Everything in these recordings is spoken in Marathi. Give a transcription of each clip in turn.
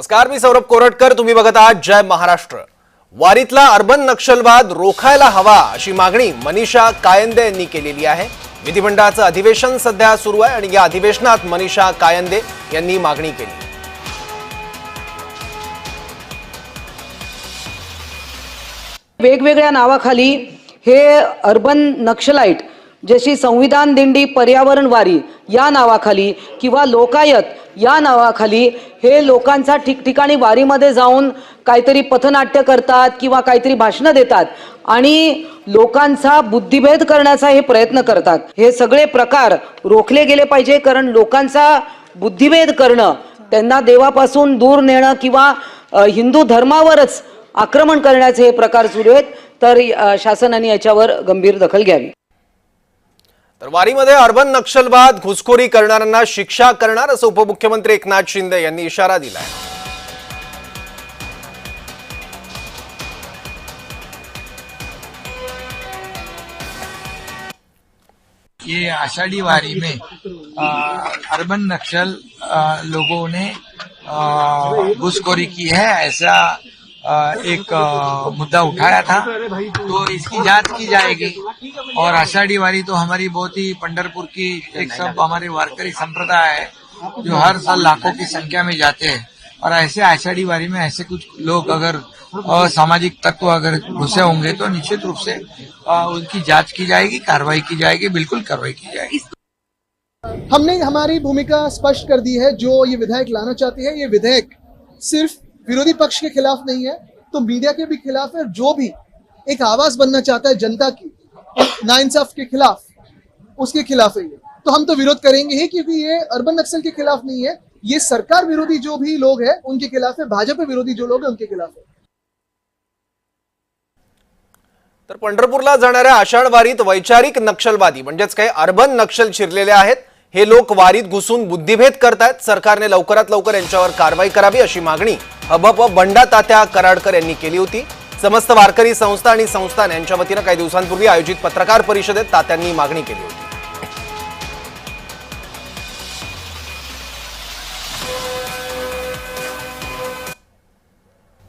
नमस्कार, मी सौरभ कोरटकर. तुम्ही बघत आहात जय महाराष्ट्र. वारीतला अर्बन नक्षलवाद रोखायला हवा अशी मागणी मनीषा कायंदे यांनी केलेली आहे. विधिमंडळाचं अधिवेशन सध्या सुरू आहे आणि या अधिवेशनात मनीषा कायंदे यांनी मागणी केली. वेगवेगळ्या नावाखाली हे अर्बन नक्षलाइट जशी संविधान दिंडी, पर्यावरण वारी या नावाखाली किंवा लोकायत या नावाखाली हे लोकांचा ठिकठिकाणी वारीमध्ये जाऊन काहीतरी पथनाट्य करतात किंवा काहीतरी भाषणं देतात आणि लोकांचा बुद्धिभेद करण्याचा हे प्रयत्न करतात. हे सगळे प्रकार रोखले गेले पाहिजे, कारण लोकांचा बुद्धिभेद करणं, त्यांना देवापासून दूर नेणं किंवा हिंदू धर्मावरच आक्रमण करण्याचे हे प्रकार सुरू आहेत. तर शासनाने याच्यावर गंभीर दखल घ्यावी. तर वारीमध्ये अर्बन नक्षलवाद, घुसखोरी करणाऱ्यांना शिक्षा करणार असं उपमुख्यमंत्री एकनाथ शिंदे यांनी इशारा दिलाय. ये आषाढ़ी वारी में अर्बन नक्सल लोगों ने घुसखोरी की है, ऐसा एक मुद्दा उठाया था. तो इसकी जांच की जाएगी. और आषाढ़ी वारी तो हमारी बहुत ही पंढरपुर की एक सब हमारे वारकरी संप्रदाय है जो हर साल लाखों की संख्या में जाते हैं. और ऐसे आषाढ़ी वारी में ऐसे कुछ लोग अगर सामाजिक तत्व अगर घुसे होंगे तो निश्चित रूप से उनकी जांच की जाएगी, कार्रवाई की जाएगी, बिल्कुल कार्रवाई की जाएगी. हमने हमारी भूमिका स्पष्ट कर दी है. जो ये विधेयक लाना चाहते हैं, ये विधेयक सिर्फ विरोधी पक्ष के खिलाफ नहीं है, तो मीडिया के भी खिलाफ है. जो भी एक आवाज बनना चाहता है जनता की नाइंसाफ के खिलाफ, उसके खिलाफ है ये. तो हम तो विरोध करेंगे ही, क्योंकि ये अर्बन नक्सल के खिलाफ नहीं है, ये सरकार विरोधी जो भी लोग हैं उनके खिलाफ है, भाजपा विरोधी जो लोग हैं उनके खिलाफ है. तर पंढरपूरला जाणाऱ्या आषाढ वारीत वैचारिक नक्षलवादी म्हणजेच काही अर्बन नक्षल शिरलेले आहेत. हे लोक वारीत घुसून बुद्धिभेद करतायत. सरकारने लवकरात लवकर यांच्यावर कारवाई करावी अशी मागणी हबप बंडा तात्या कराडकर यांनी केली होती. समस्त वारकरी संस्था आणि संस्थान यांच्या वतीने काही दिवसांपूर्वी आयोजित पत्रकार परिषदेत तात्यांनी मागणी केली होती.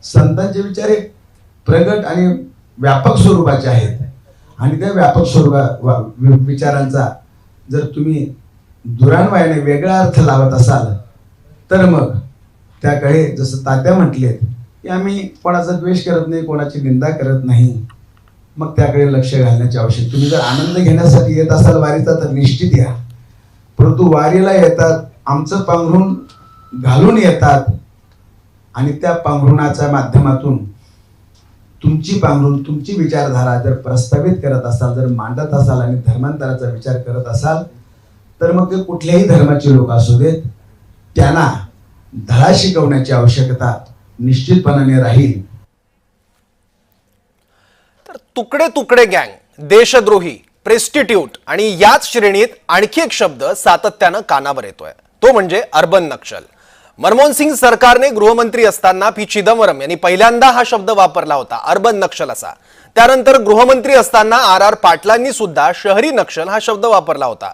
संतांचे विचार हे प्रगट आणि व्यापक स्वरूपाचे आहेत आणि त्या व्यापक विचारांचा जर तुम्ही दुरान्वयाने वेगळा अर्थ लावत असाल तर मग त्याकडे जसं तात्या म्हटलेत की आम्ही कोणाचा द्वेष करत नाही, कोणाची निंदा करत नाही, मग त्याकडे लक्ष घालण्याची आवश्यकता. तुम्ही जर आनंद घेण्यासाठी येत असाल वारीचा तर निश्चित या, परंतु वारीला येतात आमचं पांघरून घालून येतात आणि त्या पांघरुणाच्या माध्यमातून तुमची पांघरून, तुमची विचारधारा जर प्रस्तावित करत असाल, जर मांडत असाल आणि धर्मांतराचा विचार करत असाल तर मग ते कुठल्याही धर्माचे लोक असू देत, त्यांना धडा शिकवण्याची आवश्यकता निश्चितपणाने राहील. तर तुकडे तुकडे गँग, देशद्रोही, प्रेस्टिट्यूट आणि याच श्रेणीत आणखी एक शब्द सातत्यानं कानावर येतोय, तो म्हणजे अर्बन नक्षल. मनमोहन सिंग सरकारने गृहमंत्री असताना पी चिदंबरम यांनी पहिल्यांदा हा शब्द वापरला होता, अर्बन नक्षल असा. त्यानंतर गृहमंत्री असताना आर पाटलांनी सुद्धा शहरी नक्षल हा शब्द वापरला होता.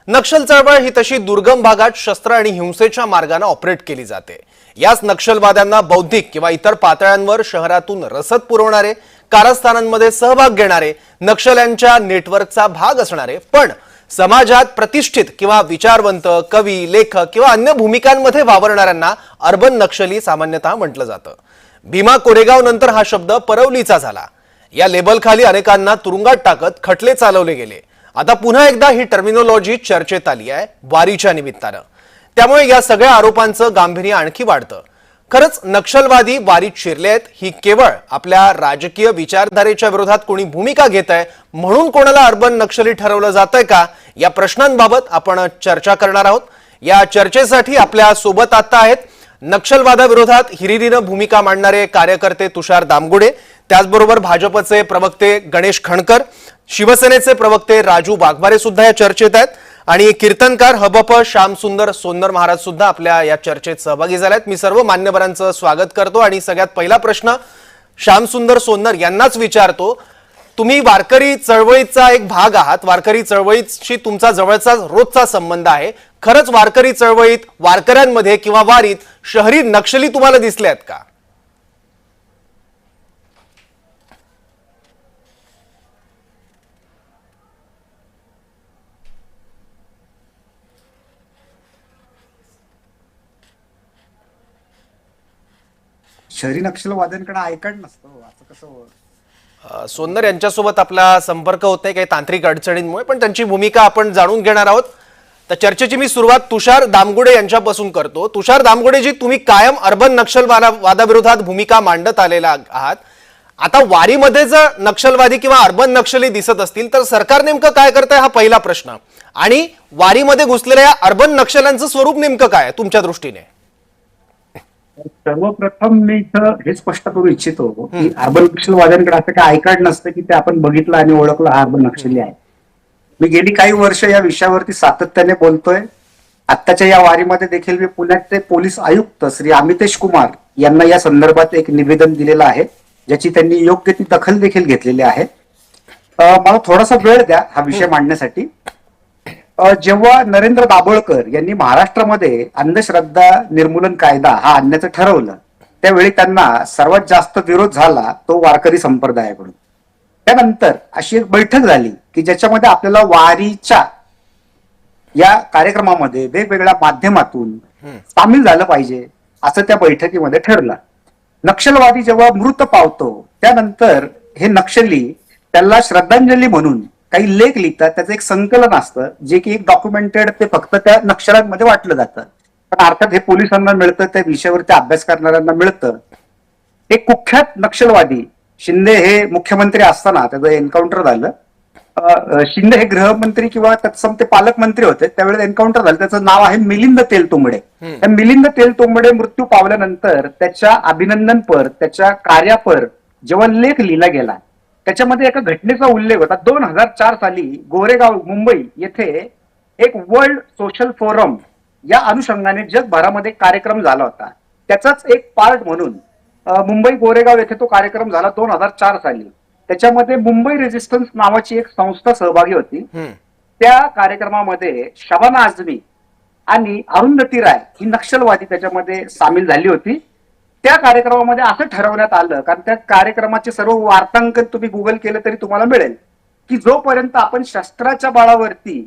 नक्षल चळवळ ही तशी दुर्गम भागात शस्त्र आणि हिंसेच्या मार्गाने ऑपरेट केली जाते. याच नक्षलवाद्यांना बौद्धिक किंवा इतर पातळ्यांवर शहरातून रसद पुरवणारे, कारस्थानांमध्ये सहभाग घेणारे, नक्षल्यांच्या नेटवर्कचा भाग असणारे पण समाजात प्रतिष्ठित किंवा विचारवंत, कवी, लेखक किंवा अन्य भूमिकांमध्ये वावरणाऱ्यांना अर्बन नक्षली सामान्यतः म्हटलं जातं. भीमा कोरेगाव नंतर हा शब्द परवलीचा झाला. या लेबलखाली अनेकांना तुरुंगात टाकत खटले चालवले गेले. आता पुन्हा एकदा ही टर्मिनॉलॉजी चर्चेत आली आहे वारीच्या निमित्तानं. त्यामुळे या सगळ्या आरोपांचं गांभीर्य आणखी वाढतं. खरंच नक्षलवादी वारीत शिरले आहेत ही केवळ आपल्या राजकीय विचारधारेच्या विरोधात कोणी भूमिका घेत आहे म्हणून कोणाला अर्बन नक्षली ठरवलं जातंय का, या प्रश्नांबाबत आपण चर्चा करणार आहोत. या चर्चेसाठी आपल्या सोबत आता आहेत नक्षलवादाविरोधात हिरिरीनं भूमिका मांडणारे कार्यकर्ते तुषार दामगुडे, त्याचबरोबर भाजपचे प्रवक्ते गणेश खणकर, शिवसेनेचे प्रवक्ते राजू वाघमारे सुद्धा या चर्चेत आहेत आणि कीर्तनकार हबप श्यामसुंदर सोन्नर महाराज सुद्धा आपल्या या चर्चेत सहभागी झाले आहेत. मी सर्व मान्यवरांचं स्वागत करतो आणि सगळ्यात पहिला प्रश्न श्यामसुंदर सोन्नर यांनाच विचारतो. तुम्ही वारकरी चळवळीचा एक भाग आहात, वारकरी चळवळीशी तुमचा जवळचा रोजचा संबंध आहे. खरंच वारकरी चळवळीत, वारकऱ्यांमध्ये किंवा वारीत शहरी नक्षली तुम्हाला दिसले आहेत का? शहरी नक्षलवाद्यांकडे आयकार्ड नसतं, असं कसं सोन्नर यांच्यासोबत आपला संपर्क होत नाही काही तांत्रिक अडचणींमुळे, पण त्यांची भूमिका आपण जाणून घेणार आहोत. तर चर्चेची मी सुरुवात तुषार दामगुडे यांच्यापासून करतो. तुषार दामगुडेजी, तुम्ही कायम अर्बन नक्षलवादाविरोधात भूमिका मांडत आलेला आहात. आता वारीमध्ये जर नक्षलवादी किंवा अर्बन नक्षली दिसत असतील तर सरकार नेमकं काय करतंय हा पहिला प्रश्न. आणि वारीमध्ये घुसलेल्या या अर्बन नक्षल्यांचं स्वरूप नेमकं काय आहे तुमच्या दृष्टीने? सर्वप्रथम मी इथं हे स्पष्ट करू इच्छितो की अर्बन नक्षलवाद्यांकडे असं काय आयकार्ड नसतं की ते आपण बघितलं आणि ओळखलं हा अर्बन नक्षली आहे. मी गेली काही वर्ष या विषयावरती सातत्याने बोलतोय. आत्ताच्या या वारीमध्ये देखील मी पुण्याचे पोलीस आयुक्त श्री अमितेश कुमार यांना या संदर्भात एक निवेदन दिलेलं आहे, ज्याची त्यांनी योग्य ती दखल देखील घेतलेली आहे. मला थोडासा वेळ द्या हा विषय मांडण्यासाठी. जेव्हा नरेंद्र दाभोळकर यांनी महाराष्ट्रामध्ये अंधश्रद्धा निर्मूलन कायदा हा आणण्याचं ठरवलं, त्यावेळी त्यांना सर्वात जास्त विरोध झाला तो वारकरी संप्रदायाकडून. त्यानंतर अशी एक बैठक झाली की ज्याच्यामध्ये आपल्याला वारीच्या या कार्यक्रमामध्ये वेगवेगळ्या माध्यमातून सामील झालं पाहिजे असं त्या बैठकीमध्ये ठरलं. नक्षलवादी जेव्हा मृत पावतो त्यानंतर हे नक्षली त्याला श्रद्धांजली म्हणून काही लेख लिहितात, त्याचं एक संकलन असतं जे की एक डॉक्युमेंटेड ते फक्त त्या नक्षल्यांमध्ये वाटलं जातं. पण अर्थात हे पोलिसांना मिळतं, त्या विषयावरती अभ्यास करणाऱ्यांना मिळतं. एक कुख्यात नक्षलवादी शिंदे हे मुख्यमंत्री असताना त्याचं एन्काउंटर झालं. शिंदे हे गृहमंत्री किंवा तत्सम ते पालकमंत्री होते, त्यावेळेस एन्काउंटर झालं. त्याचं नाव आहे मिलिंद तेलतुंबडे. त्या मिलिंद तेलतुंबडे मृत्यू पावल्यानंतर त्याच्या अभिनंदनपर, त्याच्या कार्यापर जेव्हा लेख लिहिला गेला त्याच्यामध्ये एका घटनेचा उल्लेख होता. 2004 साली गोरेगाव मुंबई येथे एक वर्ल्ड सोशल फोरम या अनुषंगाने जगभरामध्ये कार्यक्रम झाला होता. त्याचाच एक पार्ट म्हणून मुंबई गोरेगाव येथे तो कार्यक्रम झाला 2004 साली. त्याच्यामध्ये मुंबई रेजिस्टन्स नावाची एक संस्था सहभागी होती. त्या कार्यक्रमामध्ये शबाना आझमी आणि अरुंधती राय ही नक्षलवादी त्याच्यामध्ये सामील झाली होती. त्या कार्यक्रमामध्ये असं ठरवण्यात आलं, कारण त्या कार्यक्रमाचे सर्व वार्तांकन तुम्ही गुगल केलं तरी तुम्हाला मिळेल, की जोपर्यंत आपण शस्त्राच्या बळावरती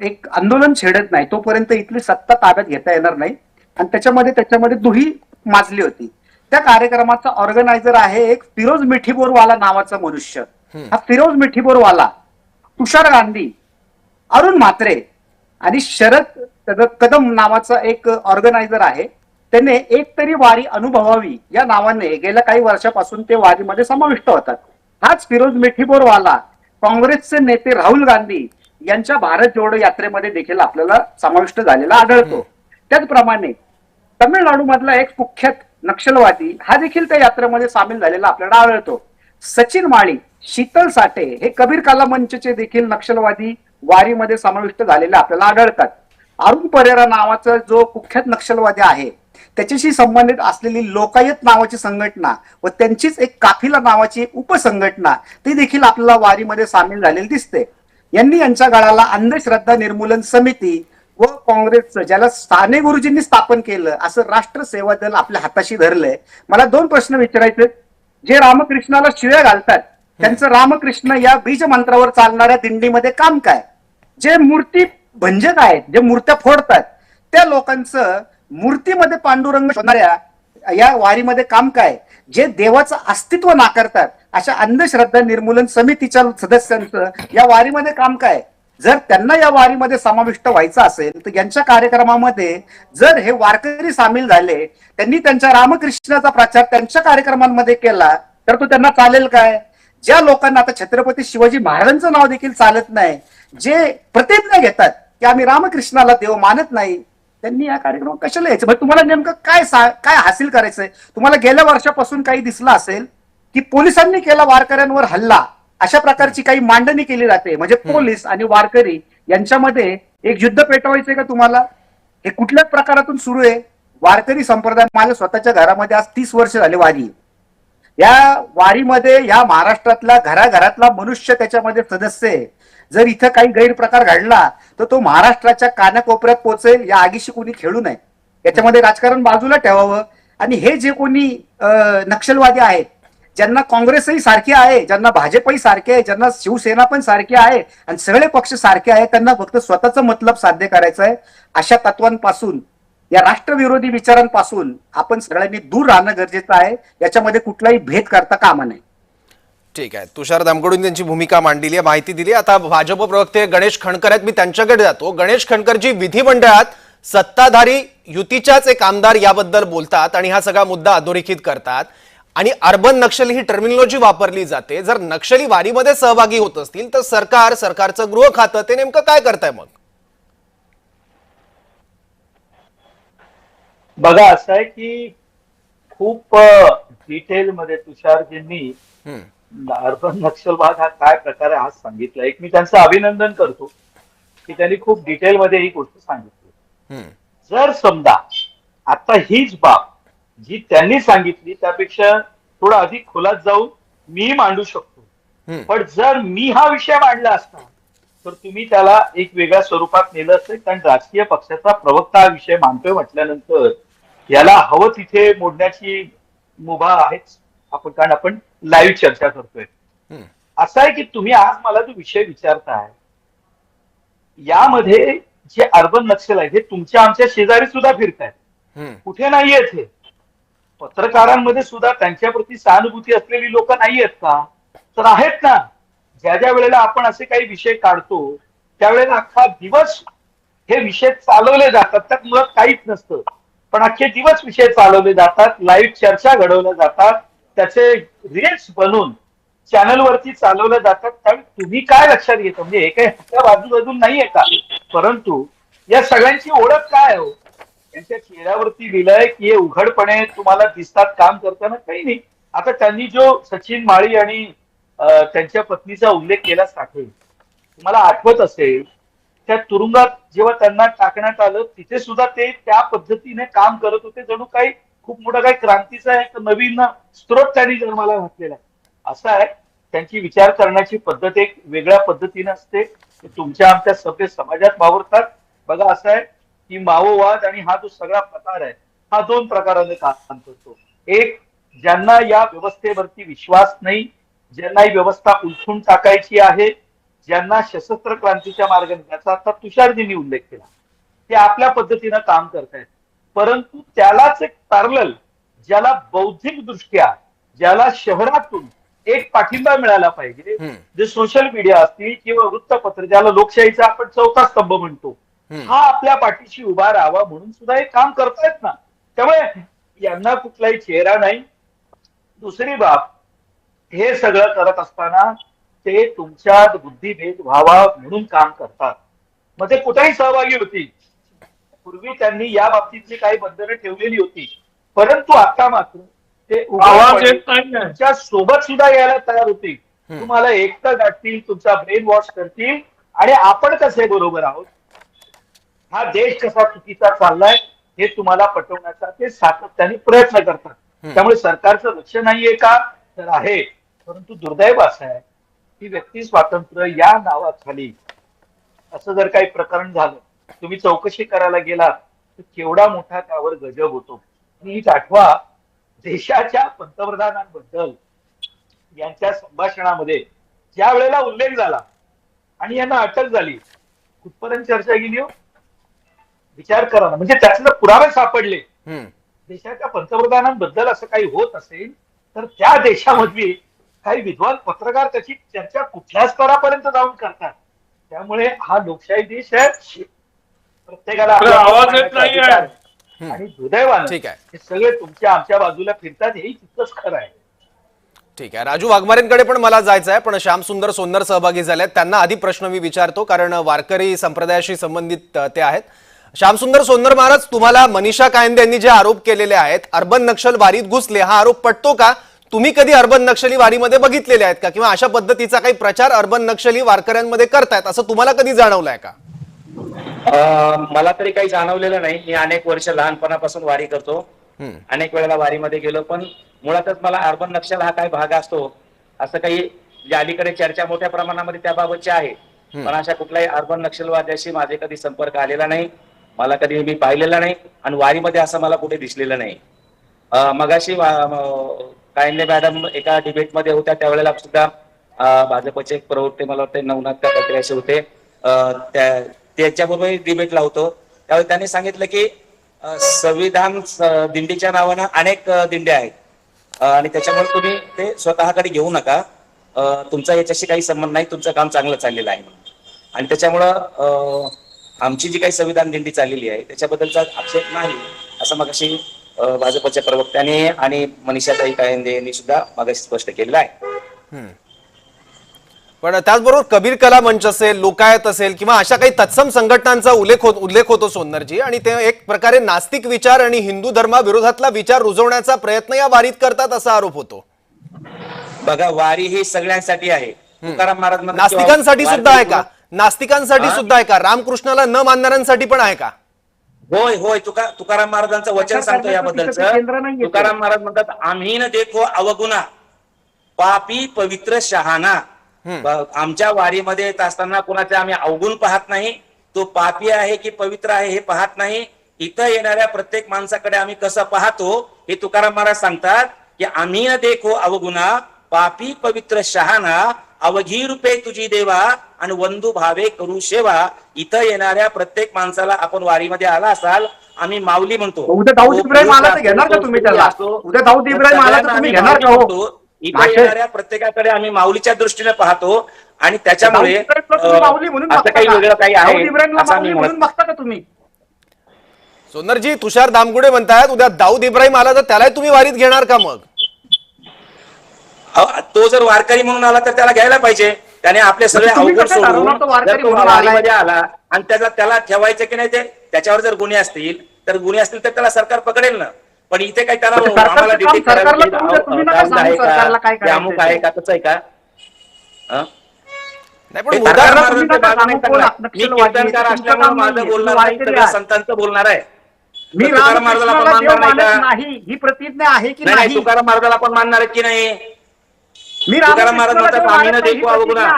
एक आंदोलन छेडत नाही तोपर्यंत इथली सत्ता ताब्यात घेता येणार नाही. आणि त्याच्यामध्ये दुही माजली होती. त्या कार्यक्रमाचा ऑर्गनायझर आहे एक फिरोज मिठीबोरवाला नावाचा मनुष्य. हा फिरोज मिठीबोरवाला तुषार गांधी, अरुण म्हात्रे आणि शरद कदम नावाचा एक ऑर्गनायझर आहे. त्याने एक तरी वारी अनुभवावी या नावाने गेल्या काही वर्षापासून ते वारीमध्ये समाविष्ट होतात. हाच फिरोज मिठीबोरवाला काँग्रेसचे नेते राहुल गांधी यांच्या भारत जोडो यात्रेमध्ये देखील आपल्याला समाविष्ट झालेला आढळतो. त्याचप्रमाणे तमिळनाडू मधला एक कुख्यात नक्षलवादी हा देखील त्या यात्रेमध्ये सामील झालेला आपल्याला आढळतो. सचिन माळी, शीतल साठे हे कबीर कला मंचचे देखील नक्षलवादी वारीमध्ये समाविष्ट झालेले आपल्याला आढळतात. अरुण परेरा नावाचा जो कुख्यात नक्षलवादी आहे त्याच्याशी संबंधित असलेली लोकायत नावाची संघटना व त्यांचीच एक काफिला नावाची एक उपसंघटना ती देखील आपल्याला वारीमध्ये सामील झालेली दिसते. यांनी यांच्या गळाला अंधश्रद्धा निर्मूलन समिती व काँग्रेसचं, ज्याला साने गुरुजींनी स्थापन केलं, असं राष्ट्र सेवा दल आपल्या हाताशी धरलंय. मला दोन प्रश्न विचारायचे. जे रामकृष्णाला शिव्या घालतात त्यांचं रामकृष्ण या बीज मंत्रावर चालणाऱ्या दिंडीमध्ये काम काय? जे मूर्ती भंजक आहेत, जे मूर्त्या फोडतात त्या लोकांचं मूर्तीमध्ये पांडुरंग शोधणाऱ्या या वारीमध्ये काम काय? जे देवाचं अस्तित्व नाकारतात अशा अंधश्रद्धा निर्मूलन समितीच्या सदस्यांचं या वारीमध्ये काम काय? जर त्यांना या वारीमध्ये समाविष्ट व्हायचं असेल तर यांच्या कार्यक्रमामध्ये जर हे वारकरी सामील झाले, त्यांनी त्यांच्या रामकृष्णाचा प्रचार त्यांच्या कार्यक्रमांमध्ये केला तर तो त्यांना चालेल काय? ज्या लोकांना आता छत्रपती शिवाजी महाराजांचं नाव देखील चालत नाही, जे प्रतिज्ञा घेतात की आम्ही रामकृष्णाला देव मानत नाही, त्यांनी या कार्यक्रमात कशाला यायचं? म्हणजे तुम्हाला नेमकं काय हासिल करायचंय? तुम्हाला गेल्या वर्षापासून काही दिसलं असेल की पोलिसांनी केला वारकऱ्यांवर हल्ला, अशा प्रकारची काही मांडणी केली जाते. म्हणजे पोलीस आणि वारकरी यांच्यामध्ये एक युद्ध पेटवायचंय का तुम्हाला? हे कुठल्या प्रकारातून सुरू आहे? वारकरी संप्रदाय, माझ्या स्वतःच्या घरामध्ये आज 30 वर्ष झाले वारी. या वारीमध्ये या महाराष्ट्रातला घराघरातला मनुष्य त्याच्यामध्ये सदस्य आहे. जर इथं काही गैरप्रकार घडला तर तो महाराष्ट्राच्या कानाकोपऱ्यात पोहोचेल. या आगीशी कोणी खेळू नये. याच्यामध्ये राजकारण बाजूला ठेवावं. आणि हे जे कोणी नक्षलवादी आहेत, ज्यांना काँग्रेसही सारखे आहे, ज्यांना भाजपही सारखे आहे, ज्यांना शिवसेना पण सारखे आहे आणि सगळे पक्ष सारखे आहेत, त्यांना फक्त स्वतःचं मतलब साध्य करायचं आहे. अशा तत्वांपासून, या राष्ट्रविरोधी विचारांपासून आपण सगळ्यांनी दूर राहणं गरजेचं आहे. याच्यामध्ये कुठलाही भेद करता कामा नये. ठीक आहे, तुषार धामकडून त्यांची भूमिका मांडलेली आहे, माहिती दिली. आता भाजप प्रवक्ते गणेश खणकर आहेत, मी त्यांच्याकडे जातो. गणेश खणकरजी, विधिमंडळात सत्ताधारी युतीच्याच एक आमदार याबद्दल बोलतात आणि हा सगळा मुद्दा अधोरेखित करतात आणि अर्बन नक्षल ही टर्मिनॉलॉजी वापरली जाते. जर नक्षली वारीमध्ये सहभागी होत असतील तर सरकारचं गृह खातं ते नेमकं काय करताय मग? बघा, असं आहे की खूप डिटेलमध्ये तुषारजींनी अर्बन नक्षलवाद हा काय प्रकार आहे हा सांगितलं. एक मी त्यांचं अभिनंदन करतो की त्यांनी खूप डिटेलमध्ये ही गोष्ट सांगितली. जर समजा आता हीच बाब जी त्यांनी सांगितली त्यापेक्षा थोडा अधिक खोलात जाऊन मी मांडू शकतो, पण जर मी हा विषय मांडला असता तर तुम्ही त्याला एक वेगळ्या स्वरूपात नेलं असेल. कारण राजकीय पक्षाचा प्रवक्ता हा विषय मांडतोय म्हटल्यानंतर याला हवं तिथे मोडण्याची मुभा आहेच आपण, कारण आपण लाईव्ह चर्चा करतोय. असं आहे की तुम्ही आज मला जो विषय विचारताय यामध्ये जे अर्बन नक्षल आहेत हे तुमच्या आमच्या शेजारी सुद्धा फिरतायत, कुठे नाहीयेत हे. पत्रकारांमध्ये सुद्धा त्यांच्याप्रती सहानुभूती असलेली लोक नाहीयेत का? तर आहेत ना. ज्या ज्या वेळेला आपण असे काही विषय काढतो त्यावेळेला अख्खा दिवस हे विषय चालवले जातात. त्यात मुळात काहीच नसतं, पण अख्खे दिवस विषय चालवले जातात, लाईव्ह चर्चा घडवल्या जातात, त्याचे रील्स बनवून चॅनलवरती चालवल्या जातात. त्यावेळी तुम्ही काय लक्षात घेता? म्हणजे हे काही ह्याच्या बाजूबाजून नाहीये का? परंतु या सगळ्यांची ओळख काय हो? त्यांच्या चेहऱ्यावरती लिहिलंय की हे उघडपणे तुम्हाला दिसतात काम करताना. काही नाही. आता त्यांनी जो सचिन माळी आणि त्यांच्या पत्नीचा उल्लेख केला साठे, तुम्हाला आठवत असेल त्या तुरुंगात जेव्हा त्यांना टाकण्यात आलं तिथे सुद्धा ते त्या पद्धतीने काम करत होते. जणू काही खूप मोठा काही क्रांतीचा एक नवीन स्त्रोत त्यांनी जन्माला घातलेला आहे. असं आहे, त्यांची विचार करण्याची पद्धत एक वेगळ्या पद्धतीने असते. तुमच्या आमच्या सभ्य समाजात वावरतात. बघा, असं आहे की माओवाद आणि हा जो सगळा प्रकार आहे हा दोन प्रकाराने काम करतो. एक, ज्यांना या व्यवस्थेवरती विश्वास नाही, ज्यांना ही व्यवस्था उलथून टाकायची आहे, ज्यांना सशस्त्र क्रांतीच्या मार्गाने, त्याचा आता तुषारजींनी उल्लेख केला, ते आपल्या पद्धतीनं काम करतायत. परंतु त्यालाच एक पॅरलल, ज्याला बौद्धिक दृष्ट्या, ज्याला शहरातून एक पाठिंबा मिळाला पाहिजे, जे सोशल मीडिया असतील किंवा वृत्तपत्र, ज्याला लोकशाहीचा आपण चौथा स्तंभ म्हणतो, हा आपल्या पाठीशी उभा राहावा म्हणून सुद्धा हे काम करतायत ना. त्यामुळे यांना कुठलाही चेहरा नाही. दुसरी बाब, हे सगळं करत असताना ते तुमच्यात बुद्धिभेद व्हावा म्हणून काम करतात. मग ते कुठेही सहभागी होती. पूर्वी त्यांनी या बाबतीतली काही बंधनं ठेवलेली होती, परंतु आता मात्र ते तुमच्या सोबत सुद्धा यायला तयार होतील. तुम्हाला एकटं गाठतील, तुमचा ब्रेन वॉश करतील आणि आपण कसे बरोबर आहोत, हा देश कसा चुकीचा चाललाय हे तुम्हाला पटवण्याचा ते सातत्याने प्रयत्न करतात. त्यामुळे सरकारचं लक्ष नाहीये का? तर आहे. परंतु दुर्दैव असं आहे की व्यक्ती स्वातंत्र्य या नावाखाली असं जर काही प्रकरण झालं, तुम्ही चौकशी करायला गेलात तर केवढा मोठा त्यावर गजब होतो. नीट आठवा, देशाच्या पंतप्रधानांबद्दल यांच्या संभाषणामध्ये ज्या वेळेला उल्लेख झाला आणि यांना अटक झाली, कुठपर्यंत चर्चा गेली हो? विचार करा ना. म्हणजे त्याचे पुरावे सापडले. देशाच्या पंतप्रधानांबद्दल असं काही होत असेल तर त्या देशामधली काही विद्वान पत्रकार त्याची चर्चा कुठल्या स्तरापर्यंत जाऊन करतात. त्यामुळे हा लोकशाही देश आहे. प्रत्येकाला आवाज येत नाही आणि दुर्दैवाने हे सगळे तुमच्या आमच्या बाजूला फिरतात, हेही तितकंच खरं आहे. ठीक आहे, राजू वाघमारेंकडे पण मला जायचं आहे, पण श्यामसुंदर सोन्नर सहभागी झाले आहेत. त्यांना आधी प्रश्न मी विचारतो, कारण वारकरी संप्रदायाशी संबंधित ते आहेत. श्यामसुंदर सोन्नर महाराज, तुम्हाला मनीषा कायंदे यांनी जे आरोप केलेले आहेत, अर्बन नक्षल वारीत घुसले, हा आरोप पटतो का? तुम्ही कधी अर्बन नक्षली वारीमध्ये बघितलेले आहेत का? किंवा अशा पद्धतीचा काही प्रचार अर्बन नक्षली वारकऱ्यांमध्ये करतायत असं तुम्हाला कधी जाणवलंय का? मला तरी काही जाणवलेलं नाही. मी अनेक वर्ष लहानपणापासून वारी करतो. अनेक वेळेला वारीमध्ये गेलो, पण मुळातच मला अर्बन नक्षल हा काय भाग असतो असं काही जे अलीकडे चर्चा मोठ्या प्रमाणामध्ये त्याबाबतची आहे, पण अशा कुठल्याही अर्बन नक्षलवाद्याशी माझे कधी संपर्क आलेला नाही, मला कधी मी पाहिलेला नाही आणि वारीमध्ये असं मला कुठे दिसलेलं नाही. मगाशी कायंदे मॅडम एका डिबेटमध्ये होत्या, त्यावेळेला सुद्धा भाजपचे एक प्रवक्ते, मला वाटतं नवनाथ का काहीतरी असे होते, त्याच्याबरोबर डिबेट लावतो, त्यावेळी त्यांनी सांगितलं की संविधान दिंडीच्या नावानं अनेक दिंड्या आहेत आणि त्याच्यामुळे तुम्ही ते स्वतःकडे घेऊ नका, तुमचा याच्याशी काही संबंध नाही, तुमचं काम चांगलं चाललेलं आहे. आणि त्याच्यामुळं आमची जी काही संविधान दिंडी चाललेली आहे त्याच्याबद्दलचा आक्षेप नाही, असं मगाशी भाजपच्या प्रवक्त्याने आणि मनीषाताई कायंदे यांनी सुद्धा मगाशी स्पष्ट केलेलं आहे. पण त्याचबरोबर कबीर कला मंच असेल, लोकायत असेल किंवा अशा काही तत्सम संघटनांचा उल्लेख होतो सोनरजी, आणि ते एक प्रकारे नास्तिक विचार आणि हिंदू धर्माविरोधातला विचार रुजवण्याचा प्रयत्न या वारीत करतात असा आरोप होतो. बघा, वारी ही सगळ्यांसाठी आहे. तुकाराम महाराज नास्तिकांसाठी सुद्धा आहे का? नास्तिकांसाठी सुद्धा आहे का? रामकृष्णाला न मानणाऱ्यांसाठी पण आहे का? होय होय, तुकाराम महाराजांचं वचन सांगतो याबद्दलचं. तुकाराम महाराज म्हणतात, आम्ही न देखो अवगुणा पापी पवित्र शहाणा. आमच्या वारीमध्ये येत असताना कोणाचे आम्ही अवगुण पाहत नाही, तो पापी आहे की पवित्र आहे हे पाहत नाही. इथं येणाऱ्या प्रत्येक माणसाकडे आम्ही कसं पाहतो हे तुकाराम महाराज सांगतात की आम्ही न देखो अवगुणा पापी पवित्र शहाणा, अवघी रूपे तुझी देवा आणि वंदू भावे करू सेवा. इथं येणाऱ्या प्रत्येक माणसाला आपण वारीमध्ये आला असाल, आम्ही माऊली म्हणतो. उद्या दाऊद इब्राहिम आला तर घेणार का तुम्ही त्याला? उद्या दाऊद इब्राहिम आला तर तुम्ही घेणार का हो? इथं येणाऱ्या प्रत्येकाकडे आम्ही माऊलीच्या दृष्टीने पाहतो आणि त्याच्यामुळे असं काही वेगळं काही आहे असं मी म्हणत. बघता का तुम्ही? सोनरजी, तुषार दामगुडे म्हणतायत उद्या दाऊद इब्राहिम आला तर त्यालाही तुम्ही वारीत घेणार का? मग तो जर वारकरी म्हणून आला तर त्याला घ्यायला पाहिजे. त्याने आपले सगळे अवघड सोडून जर तो वारीमध्ये आला आणि त्याला ठेवायचं की नाही, ते त्याच्यावर जर गुन्हे असतील तर त्याला सरकार पकडेल ना. पण इथे काही त्याला आम्हाला डिटेक्ट करायला अमुक आहे का तसं आहे का? नाही, पण मी कीर्तनकार असल्यामुळे माझं बोलणार नाही, सगळ्या संतांचं बोलणार आहे. मी तुकाराम महाराजाला आपण मानणार नाही ही प्रतिज्ञा आहे की नाही? तुकाराम महाराजाला आपण मानणार की नाही? मी तुकाराम महाराज म्हणतात, आम्ही न देखो अवगुणा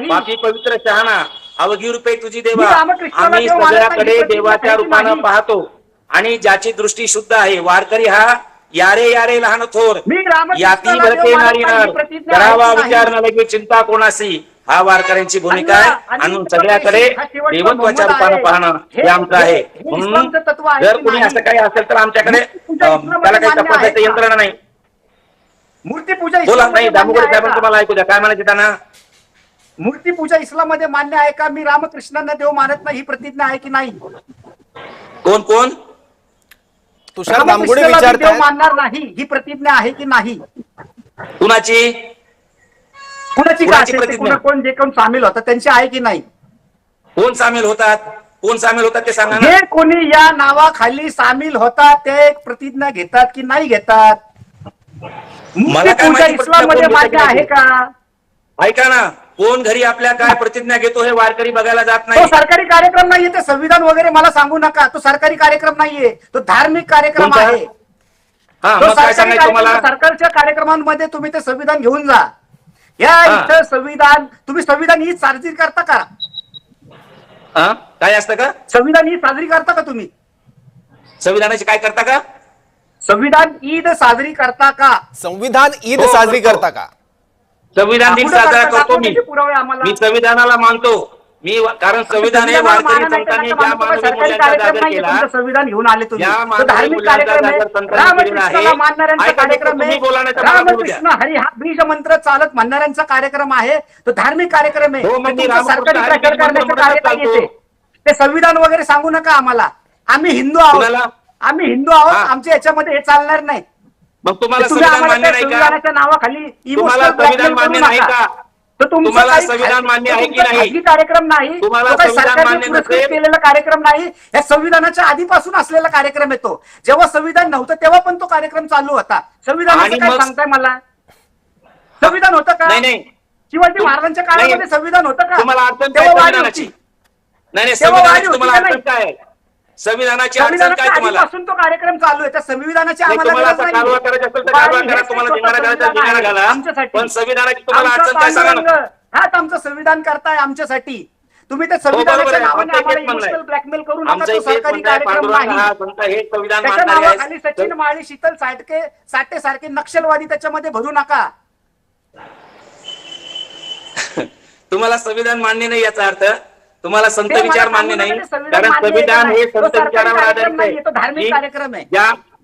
पापी पवित्र शहाणा, अवघी रूपे तुझी देवा. आम्ही सगळ्याकडे देवाच्या रूपानं पाहतो आणि ज्याची दृष्टी शुद्ध आहे. वारकरी हा यारे यारे लहान थोर, याती भरते नारी नर, करावा विचार न लगे चिंता कोणासी. हा वारकऱ्यांची भूमिका आहे आणि सगळ्याकडे देवत्वाच्या रूपानं पाहणं हे आमचं आहे. म्हणून जर कुणी असं काही असेल तर आमच्याकडे त्याला काही तपासायचं यंत्रणा नाही. मूर्तीपूजा बोला. नाही, दामोदर साहेबांचं तुम्हाला ऐकू द्या, काय म्हणायचे त्यांना? मूर्तीपूजा इस्लाममध्ये मान्य आहे का? मी रामकृष्णांना देव मानत नाही ही प्रतिज्ञा आहे की नाही? कोण कोण? तुषार दामगुडे देव विचारतात, मानणार नाही ही प्रतिज्ञा आहे की नाही? कुणाची प्रतिज्ञा? कोण जे कोण सामील होतात त्यांची आहे की नाही? कोण सामील होतात ते सांगा ना. जे कोणी या नावाखाली सामील होतात ते एक प्रतिज्ञा घेतात की नाही घेतात? मला काय माहिती इस्लाममध्ये मान्य आहे का? ऐका ना, कोण घरी आपल्या काय प्रतिज्ञा घेतो हे वारकरी बघायला जात तो नाही. सरकारी कार्यक्रम नाहीये, ते संविधान वगैरे मला सांगू नका. तो सरकारी कार्यक्रम नाहीये, तो धार्मिक कार्यक्रम कोणता? आहे. हा, तो मग काय सरकारी सांगायचं कार्यक्रम, मला? सरकारच्या कार्यक्रमांमध्ये तुम्ही ते संविधान घेऊन जा. या इथं संविधान, तुम्ही संविधान ही साजरी करता का? काय असतं का? संविधान ही साजरी करता का तुम्ही? संविधानाची काय करता का? संविधान ईद साजरी करता का? संविधान ईद हो, साजरी करतो. करता का? संविधान दिन साजरा करतो मी. पुरावे आम्हाला. मी संविधानाला मानतो. कारण संविधान हे वारकरी संतांनी ज्या मानवी मूल्यांचा जागर केला, संविधान घेऊन आले तुम्ही. ज्या तो मानवी धार्मिक मूल्यांचा कार्यक्रम आहे, जागर संतांनी केलेला आहे. रामकृष्णाला मानणाऱ्यांचा कार्यक्रम आहे, तुम्ही बोला नाही तर मला बोलू द्या. रामकृष्ण हरी हा बीज मंत्र चालत म्हणणाऱ्यांचा कार्यक्रम आहे. तो धार्मिक कार्यक्रम आहे. हो, मग मी तुमचं रामकृष्ण सरकारी हरी प्रचार बीज मंत्र करण्याचं कार्य म्हणत नाही येते. ते संविधान वगैरे सांगू नका आम्हाला. आम्ही हिंदू आहोत. कुणाला? आम्ही हिंदू आहोत. आमच्या याच्यामध्ये हे चालणार नाही. मग तुम्हाला तुम्ही संविधान आम्हाला मान्य त्या नाही का? संविधानाच्या नावाखाली तुम्हाला emotional संविधान blackmail मान्य करू नाही नका. का? तो तुमचा तुम्हाला काही संविधान मान्य आहे की तुमचा नाही? खाजगी कार्यक्रम नाही. तुम्हाला तो काही संविधान सरकारने मान्य पुरस्कृत नसेल? केलेला कार्यक्रम नाही. या संविधानाच्या आधीपासून असलेला कार्यक्रम येतो. जेव्हा संविधान नव्हतं तेव्हा पण तो कार्यक्रम चालू होता. संविधानाचं काय सांगताय मला? संविधान होतं का? नाही. शिवाजी महाराजांच्या काळामध्ये संविधान होतं का? तुम्हाला अडचण तेव्हा काय वारी संविधानाची? होती. नाही, तेव्हा वारी संविधानाची होती तुम्हाला का अडचण काय आहे? संविधानाची अडचण काय तुम्हाला? आधीपासून तो कार्यक्रम चालू आहे, त्या संविधानाची नाही, आम्हाला तुम्हाला गरज आता नाहीये. कालवा करायचा असेल तर कालवा करा, तुम्हाला धिंगाणा घालायचा धिंगाणा घाला, आमच्यासाठी. पण संविधानाची तुम्हाला आमचं अडचण काय सांगा ना? पांडुरंग हाच आमचं संविधान करताय आमच्यासाठी. तुम्ही त्या बरोबर संविधानाच्या आहे. नावाने आमचं आम्हाला एक म्हणणं आहे. इमोशनल ब्लॅकमेल करू नका. आमचं तो एक सरकारी म्हणणं आहे, कार्यक्रम पांडुरंग नाही. हा संत हे संविधान त्याच्या मानणारे नावाखाली आहेत. सचिन माळी, शीतल साठे सारखे नक्षलवादी त्याच्यामध्ये भरू नका. तुम्हाला संविधान मान्य नाही याचा अर्थ तुम्हाला संत ते मला विचार मान्य सांगू नाही, नका, ते संविधान कारण मान्य आहे संविधान का हे नाही? तो संत सरकारी विचारावर कार्यक्रम आधारित नाहीये, तो धार्मिक आहे. कार्यक्रम आहे.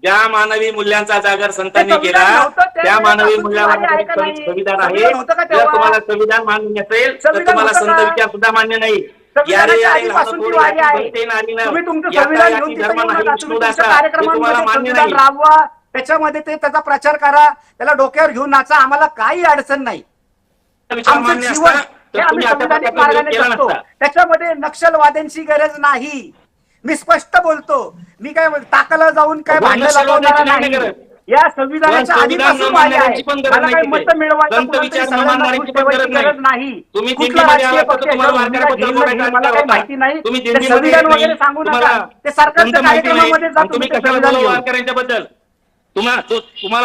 ज्या मानवी मूल्यांचा जागर संतांनी ते केला संविधान नव्हतं, त्या त्या मानवी वेळेपासून मूल्यावर तुम्हाला आहे का आधारित नाही? संविधान आहे. संविधान होतं का जर तेव्हा? तुम्हाला संविधान मान्य नसेल तर संविधान तुम्हाला होतं संत का? विचार सुद्धा मान्य नाही. संविधानाच्या आधीपासून ती वारी आहे. तुम्ही तुमचं संविधान घेऊन तिथे येऊ नका. तुम्ही तुमच्या कार्यक्रमांमध्ये संविधान राबवा, त्याच्यामध्ये त्याचा प्रचार करा, त्याला डोक्यावर घेऊन नाचा, आम्हाला काही अडचण नाही. विचार आमचं मान्य जीवन असता हे तर आम्ही तुम्ही अशा संविधानिक प्रकारचा मार्गाने केला जगतो. नसता. त्याच्यामध्ये नक्षलवाद्यांची गरज नाही. मी स्पष्ट बोलतो. मी काय टाकाला जाऊन काय भांडण नक्षलवाद्यांची लावणारा नाही नाही. गरज. या संविधानाच्या पण संविधान आधीपासून न वारी आहे. मानणाऱ्यांची पण गरज मला नाही काही तिथे. मत मिळवायचं संत कुणाला तरी विचार न सगळ्यांना मानणाऱ्यांची खुश पण ठेवायची गरज गरज नाही. तुम्ही कुठला दिल्लीमध्ये राजकीय आलात तर पक्ष तुम्हाला याच्यावर भूमिका वारकऱ्याबद्दल घेईल ना घेईल मला काही बोलायचं माहिती नाही. तुम्ही ते दिल्लीमध्ये संविधान येत वगैरे नाही. सांगू नका. तुम्हाला ते सरकारच्या संत माहिती नाही. कार्यक्रमामध्ये जा, आणि तुम्ही तुम्ही ते कशाला संविधान बोलावं घेऊन. वारकऱ्यांच्याबद्दल? तुम्हाला ते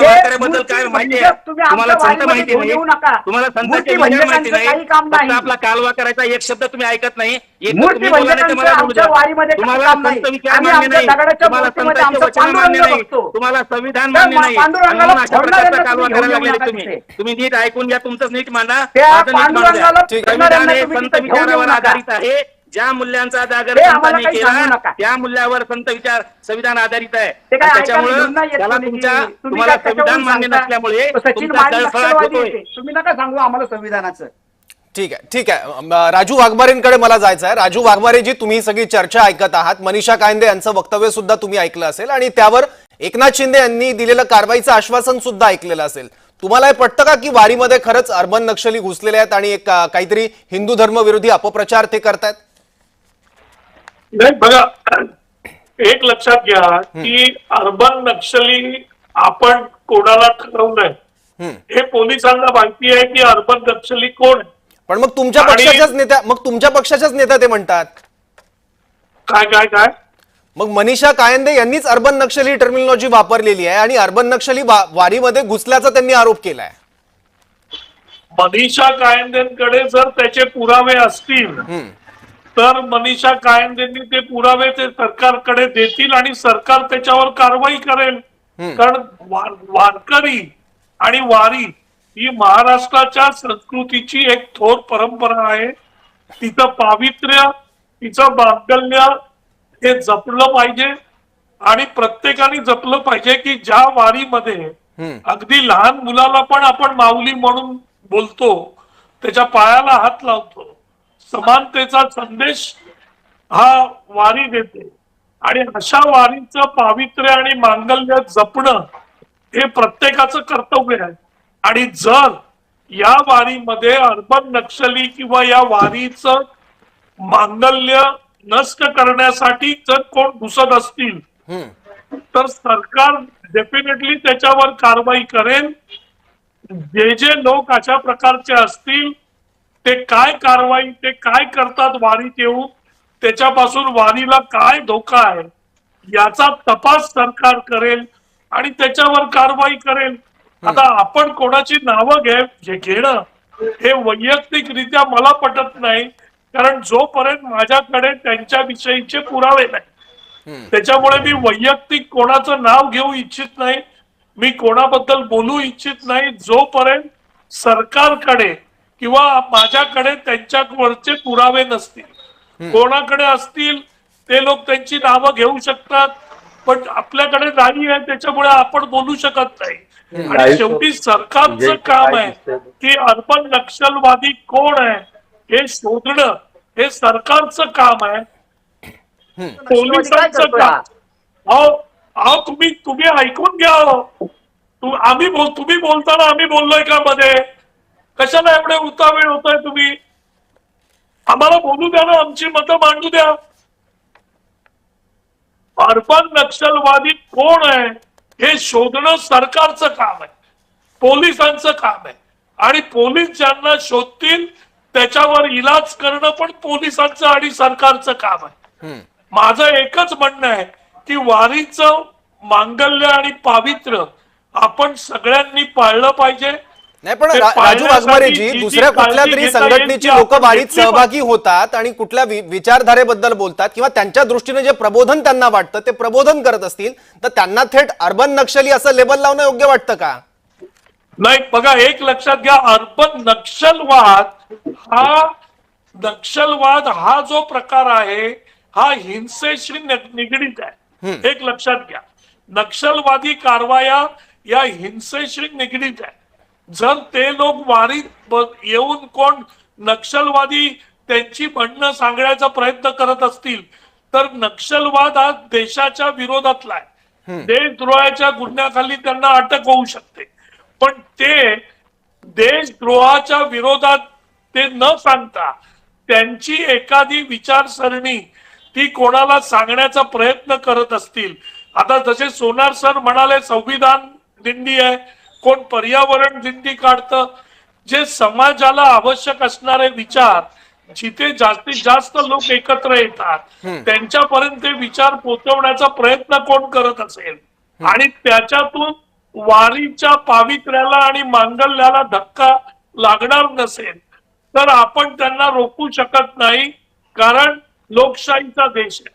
वारकऱ्याबद्दल काय मूर्ती माहिती आहे? भंजक तुम्ही तुम्हाला आमच्या संत वारीमध्ये माहिती घेऊन नाही, येऊ नका. तुम्हाला मूर्ती संतांचे विचार माहिती भंजकांचं नाही, काही काम फक्त नाही. आपला कालवा करायचा एक शब्द तुम्ही ऐकत नाही. एक तर मूर्ती तुम्ही बोला नाही तर मला भंजकांचं बोलू द्या. आमच्या वारीमध्ये तुम्हाला काम नाही. संत विचार आम्ही मान्य आमच्या नाही, दगडाच्या तुम्हाला मूर्तीमध्ये संतांचे आमचं वचन मान्य पांडुरंग नाही, बघतो. तुम्हाला संविधान त्या मान्य नाही, आणि पांडुरंगाला म्हणून अशा प्रकारचा फोडणाऱ्यांना कालवा तुम्ही करायला घेऊन येऊ लागले नका तुम्ही. तिथे. तुम्ही नीट ऐकून घ्या, तुमचंच नीट मांडा, त्या माझं नीट मांडू द्या. पांडुरंगाला संविधान हे तुम्ही संत तिथे घेऊन येऊ विचारावर नका. आधारित आहे. ज्या मूल्यांचा जागर हे आम्हाला संतांनी काही सांगू केला नका. त्या मूल्यावर संत विचार संविधान आधारित आहे. ते काय आणि ऐकायला त्याच्यामुळे घेऊन नाही येत त्याला कोणी की तुम्ही तुम्हाला काय संविधान त्याच्यावरून मान्य सांगता? नसल्यामुळे तो सचिन तुमचा माळी गळफास नक्षलवादी होतोय. येते. तुम्ही नका सांगू आम्हाला संविधानाचं. ठीक आहे, ठीक आहे. राजू वाघमारेंकडे मला जायचं आहे. राजू वाघमारेजी, तुम्ही सगळी चर्चा ऐकत आहात. मनीषा कायंदे यांचं वक्तव्य सुद्धा तुम्ही ऐकलं असेल आणि त्यावर एकनाथ शिंदे यांनी दिलेलं कारवाईचं आश्वासन सुद्धा ऐकलेलं असेल. तुम्हाला हे पटतं का की वारीमध्ये खरंच अर्बन नक्षली घुसलेले आहेत आणि एक काहीतरी हिंदू धर्म विरोधी अपप्रचार ते करतायत? नाही, बघा, एक लक्षात घ्या की अर्बन नक्षली आपण कोणाला ठरवलंय हे पोलिसांना माहिती आहे की अर्बन नक्षली कोण आहे. पण मग तुमच्या पक्षाच्याच नेत्या ते म्हणतात. काय काय काय मग मनीषा कायंदे यांनीच अर्बन नक्षली टर्मिनॉलॉजी वापरलेली आहे आणि अर्बन नक्षली वारीमध्ये घुसल्याचा त्यांनी आरोप केलाय. मनीषा कायंदेंकडे जर त्याचे पुरावे असतील तर मनीषा कायंदेंनी ते पुरावे ते सरकारकडे देतील आणि सरकार त्याच्यावर कारवाई करेल. कारण वारकरी आणि वारी ही महाराष्ट्राच्या संस्कृतीची एक थोर परंपरा आहे. तिचं पावित्र्य, तिचं मांगल्य हे जपलं पाहिजे आणि प्रत्येकाने जपलं पाहिजे की ज्या वारीमध्ये अगदी लहान मुलाला पण आपण माऊली म्हणून बोलतो, त्याच्या पायाला हात लावतो, समानतेचा संदेश हा वारी देते आणि अशा वारीचं पावित्र्य आणि मांगल्य जपणं हे प्रत्येकाचं कर्तव्य आहे. आणि जर या वारीमध्ये अर्बन नक्षली किंवा या वारीचं मांगल्य नष्ट करण्यासाठी जर कोण घुसत असतील तर सरकार डेफिनेटली त्याच्यावर कारवाई करेल. जे लोक अशा प्रकारचे असतील ते काय कारवाई, ते काय करतात वारीत येऊन, त्याच्यापासून वारीला काय धोका आहे याचा तपास सरकार करेल आणि त्याच्यावर कारवाई करेल. आता आपण कोणाची नावं घेणं हे वैयक्तिकरित्या मला पटत नाही, कारण जोपर्यंत माझ्याकडे त्यांच्याविषयीचे पुरावे नाही त्याच्यामुळे मी वैयक्तिक कोणाचं नाव घेऊ इच्छित नाही, मी कोणाबद्दल बोलू इच्छित नाही जोपर्यंत सरकारकडे किंवा माझ्याकडे त्यांच्यावरचे पुरावे नसतील. कोणाकडे असतील ते लोक त्यांची नावं घेऊ शकतात, पण आपल्याकडे नाही आहे त्याच्यामुळे आपण बोलू शकत नाही. आणि शेवटी सरकारचं काम आहे की अर्बन नक्षलवादी कोण आहे हे शोधणं, हे सरकारचं काम आहे, पोलिसांचं काम. अहो तुम्ही ऐकून घ्या. तुम्ही बोलताना आम्ही बोललोय का मध्ये? कशाला एवढे उतावीळ होताय तुम्ही? आम्हाला बोलू द्या ना, आमची मतं मांडू द्या. अर्बन नक्षलवादी कोण आहे हे शोधणं सरकारचं काम आहे, पोलिसांचं काम आहे. आणि पोलीस ज्यांना शोधतील त्याच्यावर इलाज करणं पण पोलिसांचं आणि सरकारचं काम आहे. माझं एकच म्हणणं आहे की वारीचं मांगल्य आणि पावित्र्य आपण सगळ्यांनी पाळलं पाहिजे. नाही पण ते राजू पाळण्यासाठी वाघमारेजी जी दुसऱ्या कुठल्या काळजी तरी घेता येईल संघटनेची ती लोक आपण वारीत घेतली सहभागी होतात आणि कुठल्या विचारधारेबद्दल बोलतात किंवा त्यांच्या दृष्टीने जे प्रबोधन त्यांना वाटतं ते प्रबोधन करत असतील तर त्यांना थेट अर्बन नक्षली असं लेबल लावणं योग्य वाटतं का? नाही, बघा एक लक्षात घ्या, अर्बन नक्षलवाद हा जो प्रकार आहे हा हिंसेशी निगडीत आहे. एक लक्षात घ्या, नक्षलवादी कारवाया या हिंसेशी निगडीत आहे. जर ते लोक वारीत येऊन कोण नक्षलवादी त्यांची म्हणणं सांगण्याचा प्रयत्न करत असतील तर नक्षलवाद हा देशाच्या विरोधातला आहे. देशद्रोहाच्या गुन्ह्याखाली त्यांना अटक होऊ शकते. पण ते देशद्रोहाच्या विरोधात ते न सांगता त्यांची एखादी विचारसरणी ती कोणाला सांगण्याचा प्रयत्न करत असतील. आता जसे सोनार सर म्हणाले संविधान दिंडी आहे, कोण पर्यावरण दिंडी काढतं. जे समाजाला आवश्यक असणारे विचार जिथे जास्तीत जास्त लोक एकत्र येतात त्यांच्यापर्यंत ते विचार पोहोचवण्याचा प्रयत्न कोण करत असेल आणि त्याच्यातून वारीच्या पावित्र्याला आणि मांगल्याला धक्का लागणार नसेल तर आपण त्यांना रोखू शकत नाही, कारण लोकशाहीचा देश आहे.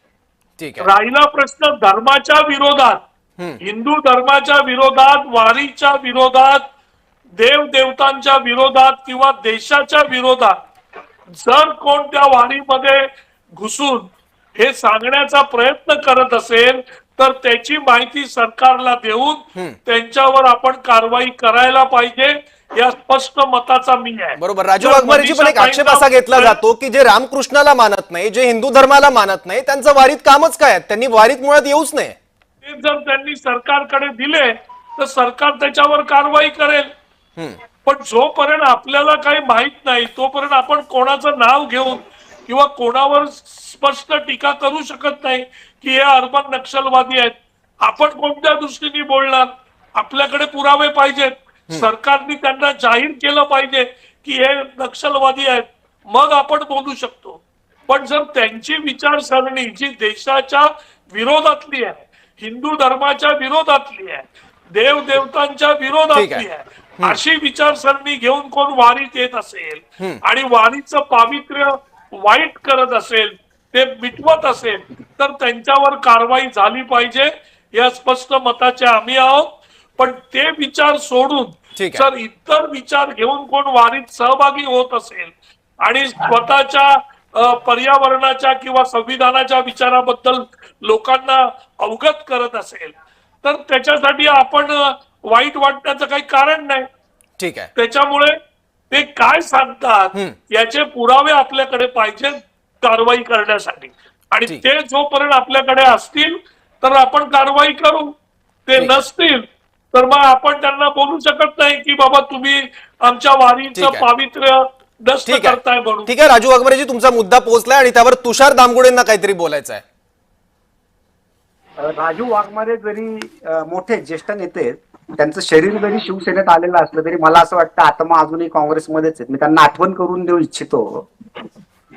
ठीक आहे. राहिला प्रश्न धर्माच्या विरोधात, हिंदू धर्माच्या विरोधात, वारीच्या विरोधात, देवदेवतांच्या विरोधात किंवा देशाच्या विरोधात जर कोण त्या वारीमध्ये घुसून हे सांगण्याचा प्रयत्न करत असेल तर त्याची माहिती सरकारला देऊन त्यांच्यावर आपण कारवाई करायला पाहिजे या स्पष्ट मताचा मी आहे. बरोबर. राजू वाघमारेजी पण एक आक्षेप असा घेतला जातो की जे रामकृष्णाला मानत नाही, जे हिंदू धर्माला मानत नाही त्यांचं वारीत कामच काय, त्यांनी वारीत मुळात येऊच नये. ते जर त्यांनी सरकारकडे दिले तर सरकार त्याच्यावर कारवाई करेल. पण जोपर्यंत आपल्याला काही माहित नाही तोपर्यंत आपण कोणाचं नाव घेऊन किंवा कोणावर स्पष्ट टीका करू शकत नाही की हे अर्बन नक्षलवादी आहेत. आपण कोणत्या दृष्टीने बोलणार? आपल्याकडे पुरावे पाहिजेत. सरकारने त्यांना जाहीर केलं पाहिजे की हे नक्षलवादी आहेत, मग आपण बोलू शकतो. पण जर त्यांची विचारसरणी जी देशाच्या विरोधातली आहे, हिंदू धर्माच्या विरोधातली आहे, देवदेवतांच्या विरोधातली आहे, अशी विचारसरणी घेऊन कोण वारीत येत असेल आणि वारीचं पावित्र्य वाईट करत असेल, ते मिटवत असेल तर त्यांच्यावर कारवाई झाली पाहिजे या स्पष्ट मताचे आम्ही आहोत. पण ते विचार सोडून जर इतर विचार घेऊन कोण वारीत सहभागी होत असेल आणि स्वतःच्या पर्यावरणाच्या किंवा संविधानाच्या विचाराबद्दल लोकांना अवगत करत असेल तर त्याच्यासाठी आपण वाईट वाटण्याचं काही कारण नाही. ठीक आहे. त्याच्यामुळे ते काय सांगतात याचे पुरावे आपल्याकडे पाहिजे कारवाई करण्यासाठी आणि ते जोपर्यंत आपल्याकडे असतील तर आपण कारवाई करू. ते नसतील तर मग आपण त्यांना बोलू शकत नाही की बाबा तुम्ही आमच्या वारीचं पावित्र्य नष्ट करताय म्हणून. ठीक आहे राजू वाघमारेजी, तुमचा मुद्दा पोहोचलाय आणि त्यावर तुषार दामगुडेंना काहीतरी बोलायचं आहे. राजू वाघमारे जरी मोठे ज्येष्ठ नेते, त्यांचं शरीर जरी शिवसेनेत आलेलं असलं तरी मला असं वाटतं आत्मा अजूनही काँग्रेसमध्येच आहेत. मी त्यांना आठवण करून देऊ इच्छितो,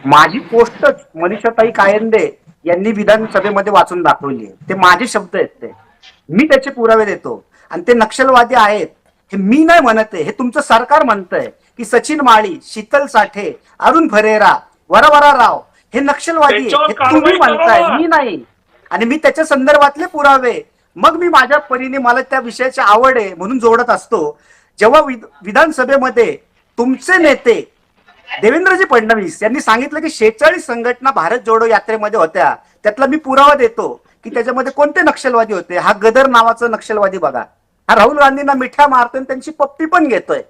माझी पोस्टच मनीषाताई कायंदे यांनी विधानसभेमध्ये वाचून दाखवली आहे. ते माझे शब्द आहेत, ते मी त्याचे पुरावे देतो. आणि ते नक्षलवादी आहेत हे मी नाही म्हणत आहे, हे तुमचं सरकार म्हणतंय की सचिन माळी, शीतल साठे, अरुण फरेरा, वरवरा राव हे नक्षलवादी हे तुम्ही म्हणताय, मी नाही. आणि मी त्याच्या संदर्भातले पुरावे मग मी माझ्या परीने, मला त्या विषयाची आवड आहे म्हणून जोडत असतो. जेव्हा विधानसभेमध्ये तुमचे नेते देवेंद्रजी फडणवीस यांनी सांगितलं की 46 संघटना भारत जोडो यात्रेमध्ये होत्या, त्यातला मी पुरावा देतो की त्याच्यामध्ये कोणते नक्षलवादी होते. हा गदर नावाचा नक्षलवादी बघा, हा राहुल गांधींना मिठ्या मारतोय त्यांची पप्पी पण घेतोय.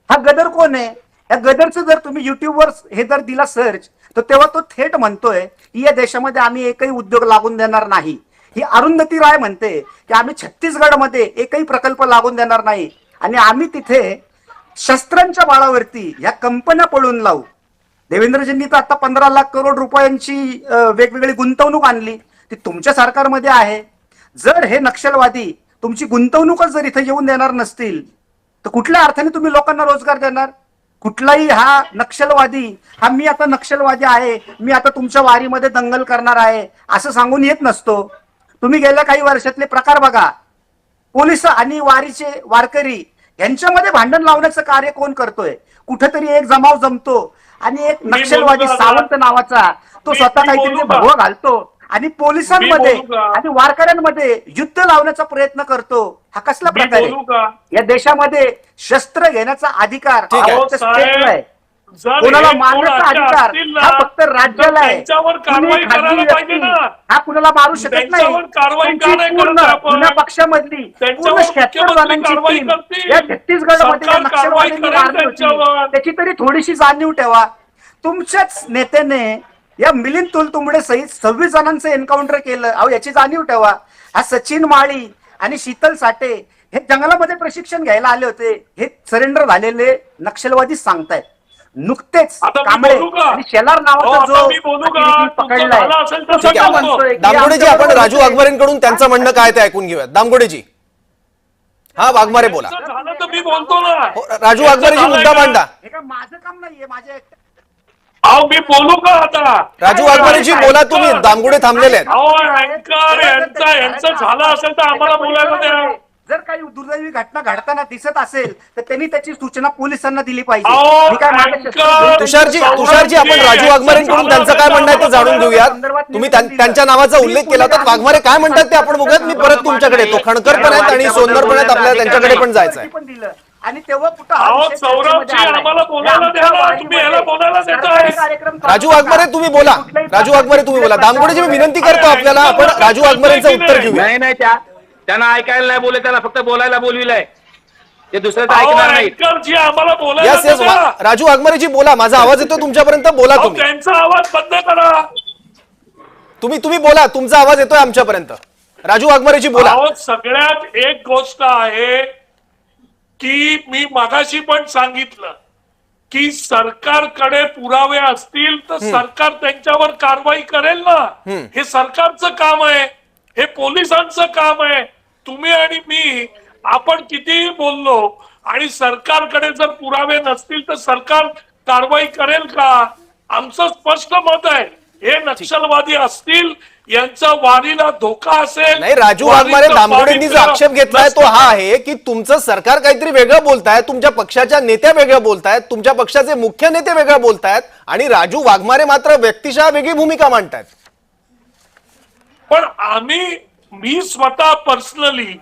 हा गदर कोण आहे? या गदरचं जर तुम्ही युट्यूबवर हे जर दिला सर्च तर तेव्हा तो थेट म्हणतोय की या देशामध्ये आम्ही एकही उद्योग लागून देणार नाही. ही अरुंधती राय म्हणते की आम्ही छत्तीसगडमध्ये एकही प्रकल्प लागून देणार नाही आणि आम्ही तिथे शस्त्रांच्या बाळावरती ह्या कंपन्या पळून लावू. देवेंद्रजींनी तर आता 15 लाख करोड रुपयांची वेगवेगळी गुंतवणूक आणली, ती तुमच्या सरकारमध्ये आहे. जर हे नक्षलवादी तुमची गुंतवणूकच जर इथे येऊन देणार नसतील तर कुठल्या अर्थाने तुम्ही लोकांना रोजगार देणार? कुठलाही हा नक्षलवादी हा मी आता नक्षलवादी आहे, मी आता तुमच्या वारीमध्ये दंगल करणार आहे असं सांगून येत नसतो. तुम्ही गेल्या काही वर्षातले प्रकार बघा. पोलिस आणि वारीचे वारकरी यांच्यामध्ये भांडण लावण्याचं कार्य कोण करतोय? कुठेतरी एक जमाव जमतो आणि एक नक्षलवादी सावंत नावाचा तो स्वतः काहीतरी भगवा घालतो आणि पोलिसांमध्ये आणि वारकऱ्यांमध्ये युद्ध लावण्याचा प्रयत्न करतो. हा कसला प्रकार आहे? या देशामध्ये शस्त्र घेण्याचा अधिकार आहे, कोणाला मारण्याचा अधिकार हा फक्त राज्याला आहे. हा कुणाला मारू शकत नाही. पूर्ण पक्षामधली पूर्ण 76 जणांची टीम या छत्तीसगडमध्ये नक्षलवाद्यांनी मारली होती. त्याची तरी थोडीशी जाणीव ठेवा. तुमच्याच नेत्याने या मिलिंद तुलतुंबडे सहित 26 जणांचं एन्काउंटर केलं. अहो याची जाणीव ठेवा. हा सचिन माळी आणि शीतल साठे हे जंगलामध्ये प्रशिक्षण घ्यायला आले होते. हे सरेंडर झालेले नक्षलवादी सांगतायत. नुकतेच कांबळे आणि शेलार नावाचा जो पकडलाय तो म्हणतोय की दामगोडेजी, आपण राजू वाघमारेंकडून त्यांचं म्हणणं काय ते ऐकून घेऊयात. दामगोडेजी. हा, वाघमारे बोला. मी बोलतो ना, राजू वाघमारेजी मुद्दा मांडा. हे काय माझं काम नाहीये, माझ्या अहो मी बोलू का आता? राजू वाघमारेजी बोला, तुम्ही. दामगोडे थांबलेले आहेत. अहो यांचं झालं असेल तर आम्हाला बोलायला द्या. जर काही दुर्दैवी घटना घडताना दिसत असेल तर त्यांनी त्याची सूचना पोलिसांना दिली पाहिजे. तुषारजी, आपण राजू वाघमारेंकडून त्यांचं काय म्हणणं आहे ते जाणून घेऊयात. तुम्ही त्यांच्या नावाचा उल्लेख केला तर वाघमारे काय म्हणतात ते आपण बघूयात. मी परत तुमच्याकडे येतो. खणकर पण आहेत आणि सोनर पण आहेत, आपल्याला त्यांच्याकडे पण जायचं आहे. आणि तेव्हा कुठं आम्हाला बोलायला द्या ना, तुम्ही याला बोलायला देताय. राजू वाघमारे तुम्ही बोला. राजू वाघमारे तुम्ही बोला. दामगोडेजी, मी विनंती करतो आपल्याला, आपण राजू वाघमारेंचं उत्तर घेऊया. नाही त्यांना ऐकायला नाही बोलले, त्याला फक्त बोलायला बोलविलंय. ते दुसऱ्याचं ऐकणार नाही. आम्हाला बोलायला यस यस, राजू वाघमारेजी बोला. माझा आवाज येतो तुमच्यापर्यंत, बोला तुम्ही. त्यांचा आवाज बंद करा. तुम्ही बोला, तुमचा आवाज येतोय आमच्यापर्यंत. राजू वाघमारेजी बोला. सगळ्यात एक गोष्ट आहे की मी मगाशी पण सांगितलं की सरकारकडे पुरावे असतील तर सरकार त्यांच्यावर कारवाई करेल ना. हे सरकारचं काम आहे, हे पोलिसांचं काम आहे. तुम्ही आणि मी आपण कितीही बोललो आणि सरकारकडे जर पुरावे नसतील तर सरकार कारवाई करेल का? आमचं स्पष्ट मत आहे, हे नक्षलवादी असतील, यांचा वारीला धोका असेल. नाही, राजू वाघमारे, दामगोडेंनी जो आक्षेप घेतलाय तो हा आहे की तुमचं सरकार काहीतरी वेगळं बोलताय, तुमच्या पक्षाच्या नेत्या वेगळ्या बोलतायत, तुमच्या पक्षाचे मुख्य नेते वेगळं बोलतायत आणि राजू वाघमारे मात्र व्यक्तिशः वेगळी भूमिका मांडतायत. पण मी स्वतः पर्सनली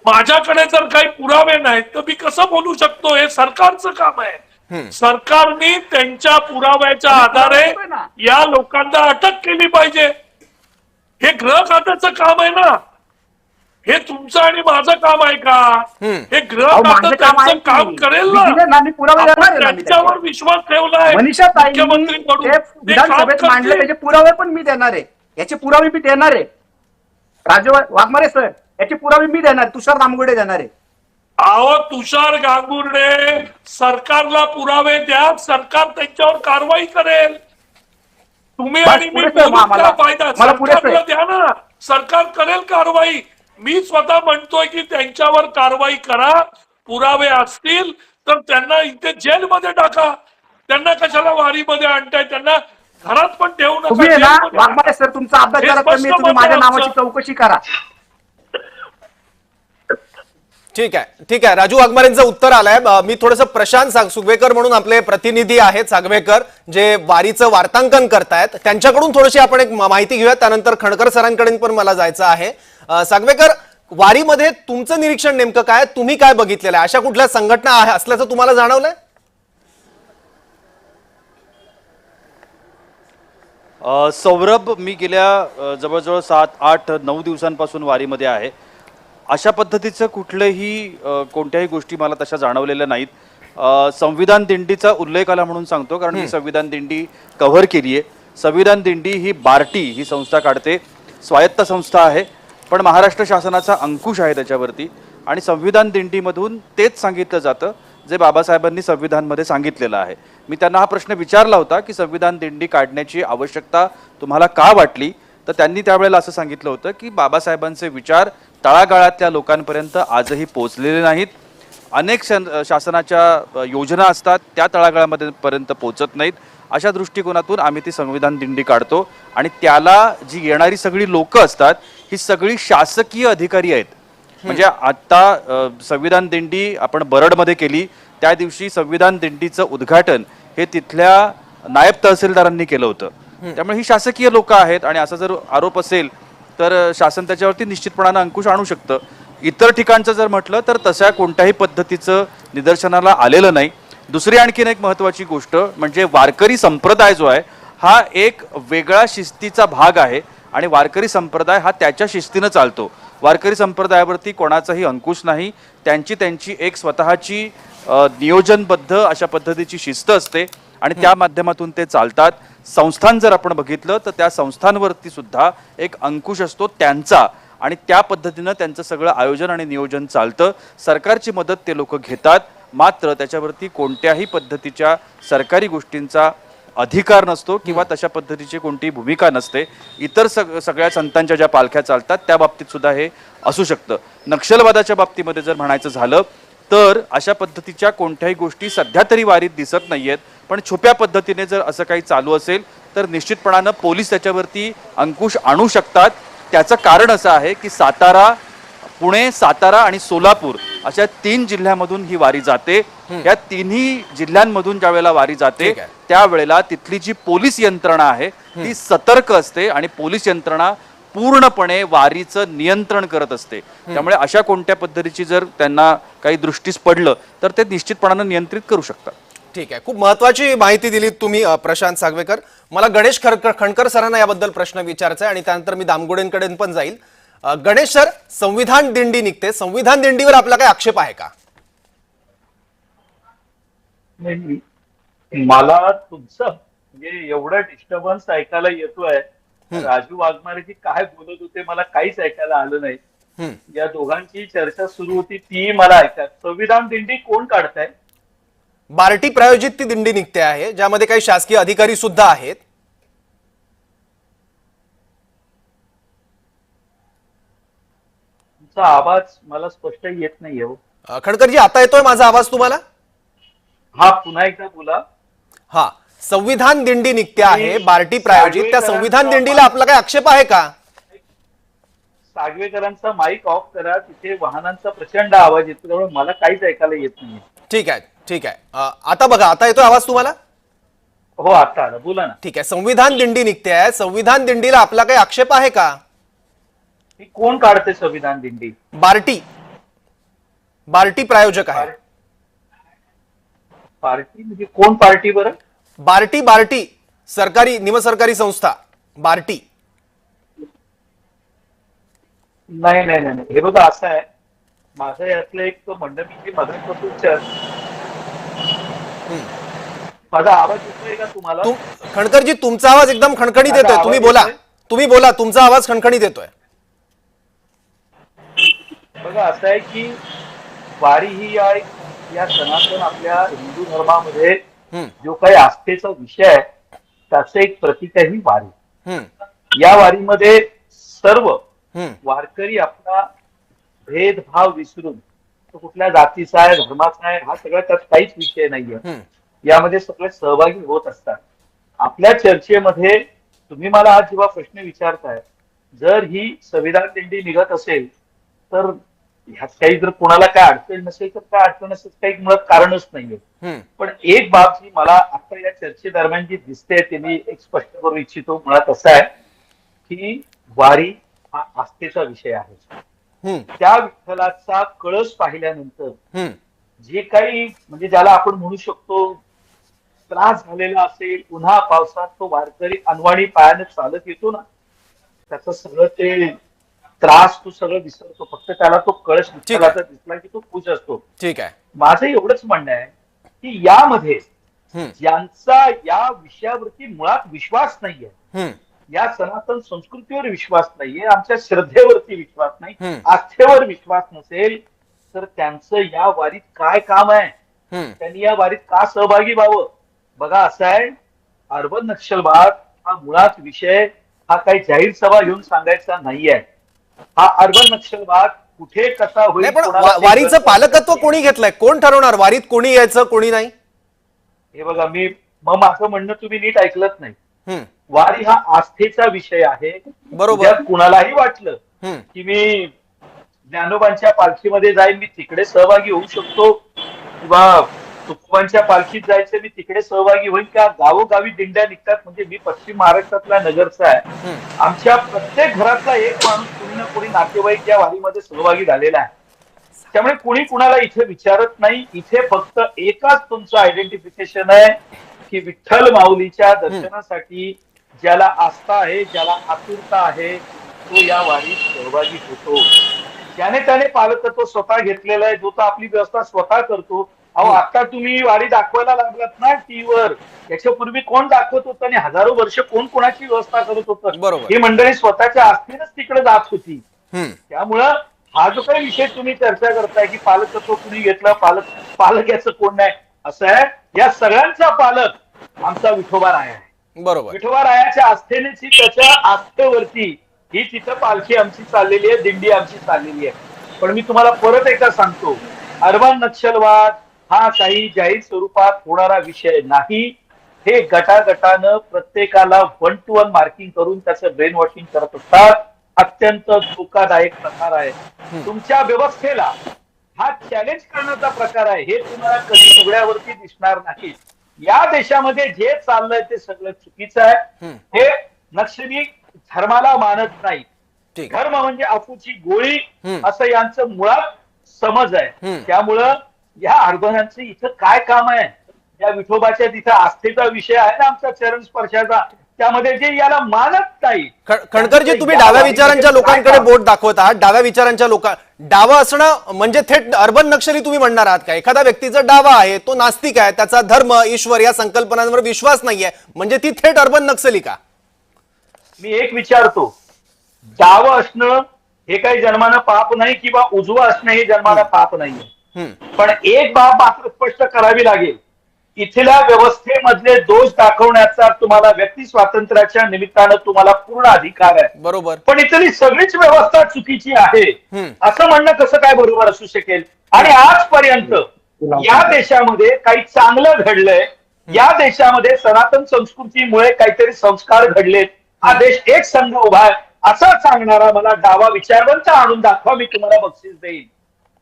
माझ्याकडे जर काही पुरावे नाहीत तर मी कसं बोलू शकतो? हे सरकारचं काम आहे. सरकारने त्यांच्या पुराव्याच्या आधारे या लोकांना अटक केली पाहिजे. हे गृह खात्याचं काम आहे ना. हे तुमचं आणि माझं काम आहे का? हे गृह खातं त्यांचं काम करेल ना. त्यांच्यावर विश्वास ठेवलाय मुख्यमंत्री विधानसभेत मांडले, त्याचे पुरावे पण मी देणार आहे. याचे पुरावे मी देणार आहे. राजू वाघमारे सर, याचे पुरावे मी देणार, तुषार दामगोडे देणार आहे. अहो तुषार गांगुर्डे, सरकारला पुरावे द्या, सरकार त्यांच्यावर कारवाई करेल. तुम्ही आणि मी बोलून फायदा? सरकारला द्या ना, सरकार करेल कारवाई. मी स्वतः म्हणतोय की त्यांच्यावर कारवाई करा. पुरावे असतील तर त्यांना इथे जेलमध्ये टाका. त्यांना कशाला वारीमध्ये आणताय? त्यांना घरात पण ठेवू नका. वाघमारे सर, तुमचा अभ्यास करा, तुम्ही माझ्या नावाची चौकशी करा. ठीक आहे. राजू वाघमारेंचं उत्तर आलंय. मी थोडंसं प्रशांत सुगवेकर म्हणून आपले प्रतिनिधी आहेत सागवेकर, जे वारीचं वार्तांकन करतायत, त्यांच्याकडून थोडीशी आपण एक माहिती घेऊया. त्यानंतर खणकर सरांकडे पण मला जायचं आहे. सागवेकर, वारीमध्ये तुमचं निरीक्षण नेमकं काय? तुम्ही काय बघितलेलं आहे? अशा कुठल्या संघटना असल्याचं तुम्हाला जाणवलंय? सौरभ, मी गेल्या जवळजवळ 7, 8, 9 दिवसांपासून वारीमध्ये आहे. अशा पद्धतीचं कोणत्याही गोष्टी मला तशा जाणवलेल्या नाहीत. संविधान दिंडीचा उल्लेख आला म्हणून सांगतो, कारण मी संविधान दिंडी कव्हर केली आहे. संविधान दिंडी ही बार्टी ही संस्था काढते, स्वायत्त संस्था आहे, पण महाराष्ट्र शासनाचा अंकुश आहे त्याच्यावरती. आणि संविधान दिंडीमधून तेच सांगितलं जातं जे बाबासाहेबांनी संविधानमध्ये सांगितलेलं आहे. मी त्यांना हा प्रश्न विचारला होता की संविधान दिंडी काढण्याची आवश्यकता तुम्हाला का वाटली, तर त्यांनी त्यावेळेला असं सांगितलं होतं की बाबासाहेबांचे विचार तळागाळातल्या लोकांपर्यंत आजही पोहोचलेले नाहीत. अनेक शासनाच्या योजना असतात त्या तळागाळामध्ये पर्यंत पोहोचत नाहीत. अशा दृष्टिकोनातून आम्ही ती संविधान दिंडी काढतो आणि त्याला जी येणारी सगळी लोक असतात ही सगळी शासकीय अधिकारी आहेत. म्हणजे आता संविधान दिंडी आपण बरडमध्ये केली, त्या दिवशी संविधान दिंडीचं उद्घाटन हे तिथल्या नायब तहसीलदारांनी केलं होतं. त्यामुळे ही शासकीय लोक आहेत आणि असा जर आरोप असेल तर शासन त्याच्यावरती निश्चितपणानं अंकुश आणू शकतं. इतर ठिकाणचं जर म्हटलं तर तशा कोणत्याही पद्धतीचं निदर्शनाला आलेलं नाही. दुसरी आणखीन एक महत्त्वाची गोष्ट म्हणजे वारकरी संप्रदाय जो आहे हा एक वेगळा शिस्तीचा भाग आहे आणि वारकरी संप्रदाय हा त्याच्या शिस्तीनं चालतो. वारकरी संप्रदायावरती कोणाचाही अंकुश नाही. त्यांची एक स्वतःची नियोजनबद्ध अशा पद्धतीची शिस्त असते आणि त्या माध्यमातून ते चालतात. संस्थान जर आपण बघितलं तर त्या संस्थांवरती सुद्धा एक अंकुश असतो त्यांचा आणि त्या पद्धतीनं त्यांचं सगळं आयोजन आणि नियोजन चालतं. सरकारची मदत ते लोक घेतात, मात्र त्याच्यावरती कोणत्याही पद्धतीच्या सरकारी गोष्टींचा अधिकार नसतो किंवा तशा पद्धतीची कोणतीही भूमिका नसते. इतर सगळ्या संतांच्या ज्या पालख्या चालतात त्या बाबतीत सुद्धा हे असू शकतं. नक्षलवादाच्या बाबतीमध्ये जर म्हणायचं झालं तर अशा पद्धतीच्या कोणत्याही गोष्टी सध्या तरी वारीत दिसत नाहीयेत, पण छुप्या पद्धतीने जर असं काही चालू असेल तर निश्चितपणानं पोलीस त्याच्यावरती अंकुश आणू शकतात. त्याचं कारण असं आहे की पुणे, सातारा आणि सोलापूर अशा 3 जिल्ह्यामधून ही वारी जाते. या तिन्ही जिल्ह्यांमधून ज्या वेळेला वारी जाते त्यावेळेला तिथली जी पोलीस यंत्रणा आहे ती सतर्क असते आणि पोलीस यंत्रणा पूर्णपणे वारीचं नियंत्रण करत असते. त्यामुळे अशा कोणत्या पद्धतीची जर त्यांना काही दृष्टीस पडलं तर ते निश्चितपणानं नियंत्रित करू शकतात. ठीक आहे, खूप महत्वाची माहिती दिलीत तुम्ही प्रशांत सागवेकर. मला गणेश खणकर सरांना याबद्दल प्रश्न विचारायचा आहे आणि त्यानंतर मी दामगोडेंकडे पण जाईल. गणेश सर, संविधान दिंडी निघते, संविधान दिंडीवर आपला काही आक्षेप आहे का? नाही, मला तुमचं म्हणजे एवढा डिस्टर्बन्स ऐकायला येतोय. राजू वाघमारेजी काय बोलत होते मला काहीच ऐकायला आलं नाही. या दोघांची चर्चा सुरू होती ती मला ऐकायला. संविधान दिंडी कोण काढताय? बार्टी प्रायोजित ती दिंडी निघते आहे ज्यामध्ये काही शासकीय अधिकारी सुद्धा आहेत. तुमचा आवाज मला स्पष्ट येत नाहीये हो. खणकरजी, आता येतोय माझा आवाज तुम्हाला? हा, पुन्हा एकदा बोला. हा, संविधान दिंडी निघते आहे बार्टी प्रायोजित, त्या संविधान दिंडीला आपला काही आक्षेप आहे का? सागवेकरांचा माईक ऑफ करा, तिथे वाहनांचा प्रचंड आवाज येतो त्यामुळे मला काहीच ऐकायला येत नाही. ठीक आहे, ठीक आहे. आता बघा, आता येतोय आवाज तुम्हाला? हो, आता आला, बोला ना. ठीक आहे, संविधान दिंडी निघते आहे, संविधान दिंडीला आपला काही आक्षेप आहे का? कोण काढते संविधान दिंडी? बार्टी प्रायोजक आहे. पार्टी म्हणजे कोण पार्टी बरं? बार्टी सरकारी निमसरकारी संस्था बार्टी. नाही नाही नाही, हे बघा असं आहे, माझं यातलं एक म्हणणं की मगापासून माझा आवाज येतोय का तुम्हाला? खणकरजी, तुमचा आवाज एकदम खणखणीत येतोय. तुम्ही बोला, तुमचा आवाज खणखणीत येतोय. बघा असं आहे की वारी ही या सनातन आपल्या हिंदू धर्मामध्ये जो काही आस्थेचा विषय आहे त्याचं एक प्रतीक आहे ही वारी. या वारीमध्ये सर्व वारकरी आपला भेदभाव विसरून, तो कुठल्या जातीचा आहे, धर्माचा आहे, हा सगळा त्यात काहीच विषय नाहीये. यामध्ये सगळे सहभागी होत असतात. आपल्या चर्चेमध्ये तुम्ही मला आज जेव्हा प्रश्न विचारताय, जर ही संविधान दिंडी निघत असेल तर ह्यात काही जर कोणाला काय अडचण नसेल तर काय अडचण असेल काही मुळात कारणच नाहीये. पण एक बाब जी मला आता या चर्चेदरम्यान जी दिसते ते मी एक स्पष्ट करू इच्छितो. मुळात असं आहे की वारी हा आस्थेचा विषय आहे. त्या विठ्ठलाचा कळस पाहिल्यानंतर जे काही म्हणजे ज्याला आपण म्हणू शकतो त्रास झालेला असेल, उन्हा पावसात तो वारकरी अनवाणी पायाने चालत येतो ना, त्याचं सगळं ते त्रास तो सगळं विसरतो. फक्त त्याला तो कळस विठ्ठलाचा दिसला की तो खुश असतो. ठीक आहे, माझं एवढंच म्हणणं आहे की यामध्ये ज्यांचा या विषयावरती मुळात विश्वास नाहीये, या सनातन संस्कृतीवर विश्वास नाहीये, आमच्या श्रद्धेवरती विश्वास नाही, आस्थेवर विश्वास नसेल तर त्यांचं या वारीत काय काम आहे? त्यांनी या वारीत का सहभागी व्हावं? बघा असं आहे, अर्बन नक्षलवाद हा मुळात विषय हा काही जाहीर सभा घेऊन सांगायचा नाहीये. हा अर्बन नक्षलवाद कुठे कसा होईल, नाही पण कोणाला ते वारीचं कळत पालकत्व नाही. कोणी घेतलंय? कोण ठरवणार वारीत कोणी यायचं कोणी नाही? हे बघा, मग माझं म्हणणं तुम्ही नीट ऐकलत नाही. हम्म, वारी हा आस्थेचा विषय आहे. बरोबर. उद्या कुणालाही वाटलं हम्म, की मी ज्ञानोबांच्या पालखीमध्ये जाईन, मी तिकडे सहभागी होऊ शकतो, किंवा तुकोबांच्या पालखीत जायचं मी तिकडे सहभागी होईल का? गावोगावी दिंड्या निघतात. म्हणजे मी पश्चिम महाराष्ट्रातला नगरचा आहे. आमच्या प्रत्येक घरातला एक माणूस, कोणी ना कोणी नातेवाईक या वारीमध्ये सहभागी झालेला आहे. त्यामुळे कुणी कुणाला इथे विचारत नाही. इथे फक्त एकाच तुमचं आयडेंटिफिकेशन आहे की विठ्ठल माऊलीच्या दर्शनासाठी ज्याला आस्था आहे, ज्याला आतुरता आहे, तो या वारीत सहभागी होतो. ज्याने त्याने पालकत्व स्वतः घेतलेलं आहे, जो तो आपली व्यवस्था स्वतः करतो. अहो, आता तुम्ही वारी दाखवायला लागलात ना टीव्हीवर, याच्यापूर्वी कोण दाखवत होतं आणि हजारो वर्ष कोण कोणाची व्यवस्था करत होतं? बरोबर. ही मंडळी स्वतःच्या आस्थेनंच तिकडे जात होती. हम्म. त्यामुळं हा जो काही विषय तुम्ही चर्चा करताय की पालकत्व कुणी घेतलं, पालक याचं कोण नाही, असं आहे. या सगळ्यांचा पालक आमचा विठोबा राया आहे. बरोबर. विठोबा रायाच्या आस्थेनेच ही, त्याच्या आस्थेवरती ही तिथं पालखी आमची चाललेली आहे, दिंडी आमची चाललेली आहे. पण मी तुम्हाला परत एकदा सांगतो, अर्बन नक्षलवाद हा काही जाहीर स्वरूपात होणारा विषय नाही. हे गटागटानं प्रत्येकाला 1 to 1 मार्किंग करून त्याचं ब्रेन वॉशिंग करत असतात. अत्यंत धोकादायक प्रकार आहे. तुमच्या व्यवस्थेला हा चॅलेंज करण्याचा प्रकार आहे. हे तुम्हाला कधी उघड्यावरती दिसणार नाही. या देशामध्ये जे चाललंय ते सगळं चुकीचं आहे. हे नक्षली धर्माला मानत नाही. ठीक. धर्म म्हणजे अफूची गोळी, हम्म. असं यांचं मुळात समज आहे. हम्म. त्यामुळं या अर्बनांचं इथं काय काम आहे? या विठोबाच्या तिथं आस्थेचा विषय आहे ना आमचा चरण स्पर्शाचा, त्यामध्ये जे याला मानत नाही. खणकरजी, तुम्ही डाव्या विचारांच्या लोकांकडे बोट दाखवत आहात. डाव्या विचारांच्या डावा असणं म्हणजे थेट अर्बन नक्षली तुम्ही म्हणणार आहात का? एखाद्या व्यक्तीचा डावा आहे, तो नास्तिक आहे, त्याचा धर्म, ईश्वर या संकल्पनांवर विश्वास नाहीये, म्हणजे ती थेट अर्बन नक्षली का? मी एक विचारतो, डावं असणं हे काही जन्मानं पाप नाही, किंवा उजवं असणं हे जन्मानं पाप नाहीये. पण एक बाब मात्र स्पष्ट करावी लागेल, इथल्या व्यवस्थेमधले दोष दाखवण्याचा तुम्हाला व्यक्ती स्वातंत्र्याच्या निमित्तानं तुम्हाला पूर्ण अधिकार आहे. बरोबर. पण इथली सगळीच व्यवस्था चुकीची आहे असं म्हणणं कसं काय बरोबर असू शकेल? आणि आजपर्यंत या देशामध्ये काही चांगलं घडलंय, या देशामध्ये सनातन संस्कृतीमुळे काहीतरी संस्कार घडलेत, हा देश एक संघ उभा आहे असं सांगणारा मला डावा विचारवंत आणून दाखवा, मी तुम्हाला बक्षीस देईन.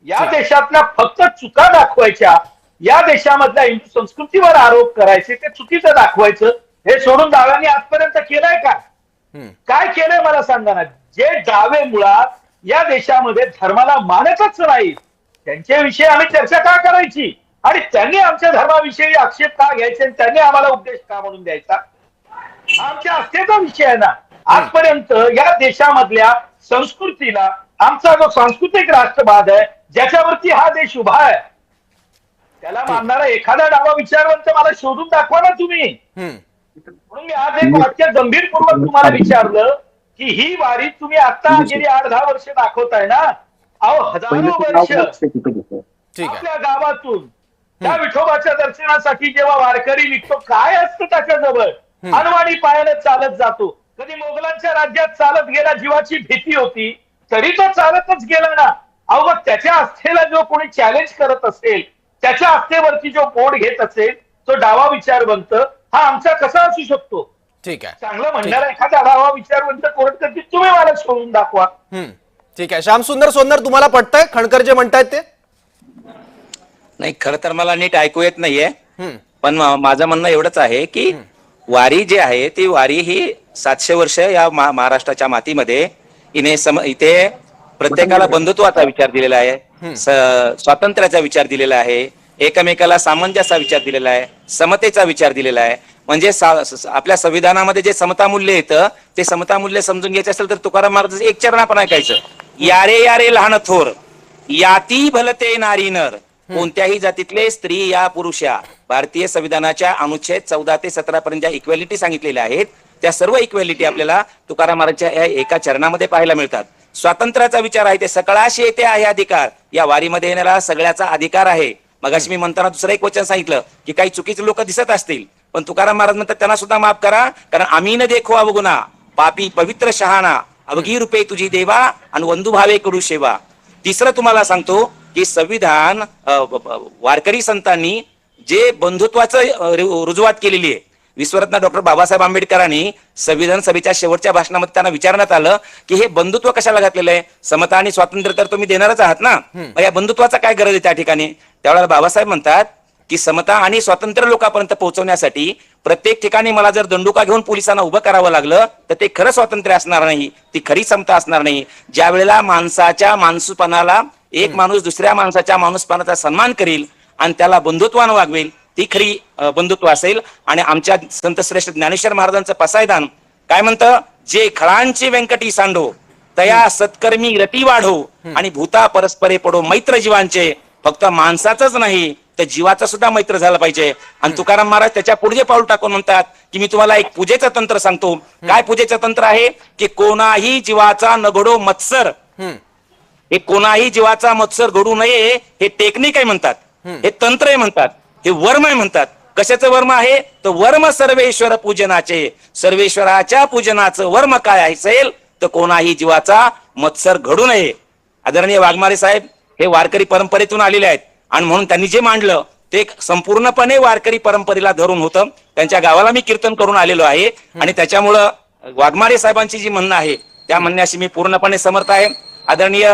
या देशातल्या फक्त चुका दाखवायच्या, या देशामधल्या हिंदू संस्कृतीवर आरोप करायचे, ते चुकीचं दाखवायचं, हे सोडून डाव्यांनी आजपर्यंत केलंय का? काय केलंय मला सांगा ना. जे डावे मुळात या देशामध्ये धर्माला मानतच नाही, त्यांच्याविषयी आम्ही चर्चा का करायची? आणि त्यांनी आमच्या धर्माविषयी आक्षेप का घ्यायचे आणि त्यांनी आम्हाला उपदेश का म्हणून द्यायचा? आमच्या आस्थेचा विषय आहे ना. आजपर्यंत या देशामधल्या संस्कृतीला, आमचा जो सांस्कृतिक राष्ट्रवाद आहे, ज्याच्यावरती हा देश उभा आहे, त्याला मानणारा एखादा डावा विचारवंत मला शोधून दाखवा ना तुम्ही. म्हणून मी आज एक वाक्य गंभीरपूर्वक तुम्हाला विचारलं की ही वारी तुम्ही आता गेली 8-10 वर्ष दाखवताय ना. अहो, हजारो वर्ष आपल्या गावातून त्या विठोबाच्या दर्शनासाठी जेव्हा वारकरी निघतो, काय असतं त्याच्याजवळ? अनवाणी पायाने चालत जातो. कधी मोगलांच्या राज्यात चालत गेला, जीवाची भीती होती, तरी तो चालतच गेला ना. अहो, मग त्याच्या आस्थेला जो कोणी चॅलेंज करत असेल, त्याच्या आस्थेवरती जो बोट घेत असेल, तो डावा विचारवंत हा आमचा कसा असू शकतो? ठीक आहे. चांगलं म्हणणारा एखादा डावा विचारवंत कोर्ट करतील, तुम्ही मला शोधून दाखवा. ठीक आहे. श्यामसुंदर सोन्नर, तुम्हाला पटतंय खणकर जे म्हणतायत ते? नाही, खरं तर मला नीट ऐकू येत नाहीये, पण माझं म्हणणं एवढंच आहे की वारी जी आहे ती वारी ही 700 वर्ष या महाराष्ट्राच्या मातीमध्ये इथे प्रत्येकाला बंधुत्वाचा विचार दिलेला आहे, स्वातंत्र्याचा विचार दिलेला आहे, एकमेकाला सामंजस्याचा विचार दिलेला आहे, समतेचा विचार दिलेला आहे. म्हणजे आपल्या संविधानामध्ये जे समता मूल्य येतं, ते समता मूल्य समजून घ्यायचं असेल तर तुकाराम महाराज एक चरण आपण ऐकायचं, यारे यारे लहान थोर, याती भलते नारी नर, कोणत्याही जातीतले स्त्री या पुरुष या. भारतीय संविधानाच्या अनुच्छेद 14 ते 17 पर्यंत ज्या इक्वॅलिटी सांगितलेल्या आहेत, त्या सर्व इक्वॅलिटी आपल्याला तुकाराम महाराजच्या या एका चरणामध्ये पाहायला मिळतात. स्वातंत्र्याचा विचार आहे, ते सकळाशी येते आहे अधिकार, या वारीमध्ये येणारा सगळ्याचा अधिकार आहे. मगाशी मी म्हणताना दुसरं एक वचन सांगितलं की काही चुकीचे लोक दिसत असतील, पण तुकाराम महाराज म्हणतात त्यांना सुद्धा माफ करा, कारण आम्ही न देखो अवगुणा, पापी पवित्र शहाणा, अवघी रूपे तुझी देवा आणि वंधू भावे करू सेवा. तिसरं तुम्हाला सांगतो की संविधान वारकरी संतांनी जे बंधुत्वाचं रुजवात केलेली आहे, विश्वरत्न डॉक्टर बाबासाहेब आंबेडकरांनी संविधान सभेच्या शेवटच्या भाषणामध्ये त्यांना विचारण्यात आलं की हे बंधुत्व कशाला घातलेलं आहे, समता आणि स्वातंत्र्य तर तुम्ही देणारच आहात ना, मग या बंधुत्वाचा काय गरज आहे त्या ठिकाणी? त्यावेळेला बाबासाहेब म्हणतात की समता आणि स्वातंत्र्य लोकांपर्यंत पोहोचवण्यासाठी प्रत्येक ठिकाणी मला जर दंडुका घेऊन पोलिसांना उभं करावं लागलं तर ते खरं स्वातंत्र्य असणार नाही, ती खरी समता असणार नाही. ज्या वेळेला माणसाच्या माणूसपणाला एक माणूस दुसऱ्या माणसाच्या माणूसपणाचा सन्मान करील आणि त्याला बंधुत्वानं वागवेल, ती खरी बंधुत्व असेल. आणि आमच्या संत श्रेष्ठ ज्ञानेश्वर महाराजांचं पसायदान काय म्हणतं, जे खळांची व्यंकटी सांडो तया सत्कर्मी रती वाढो आणि भूता परस्परे पडो मैत्र जीवांचे. फक्त माणसाचंच नाही तर जीवाचा सुद्धा मैत्र झाला पाहिजे. आणि तुकाराम महाराज त्याच्या पुढे पाऊल टाकून म्हणतात की मी तुम्हाला एक पूजेचं तंत्र सांगतो. काय पूजेचं तंत्र आहे की कोणाही जीवाचा न घडो मत्सर, हे कोणाही जीवाचा मत्सर घडू नये हे टेक्निक आहे म्हणतात, हे तंत्र आहे म्हणतात, हे वर्म आहे म्हणतात. कशाचं वर्म आहे? तर वर्म सर्वेश्वर पूजनाचे. सर्वेश्वराच्या पूजनाचं वर्म काय असेल तर कोणाही जीवाचा मत्सर घडू नये. आदरणीय वाघमारे साहेब हे वारकरी परंपरेतून आलेले आहेत आणि म्हणून त्यांनी जे मांडलं ते संपूर्णपणे वारकरी परंपरेला धरून होतं. त्यांच्या गावाला मी कीर्तन करून आलेलो आहे आणि त्याच्यामुळं वाघमारे साहेबांची जी म्हणणं आहे त्या म्हणण्याशी मी पूर्णपणे समर्थ आहे. आदरणीय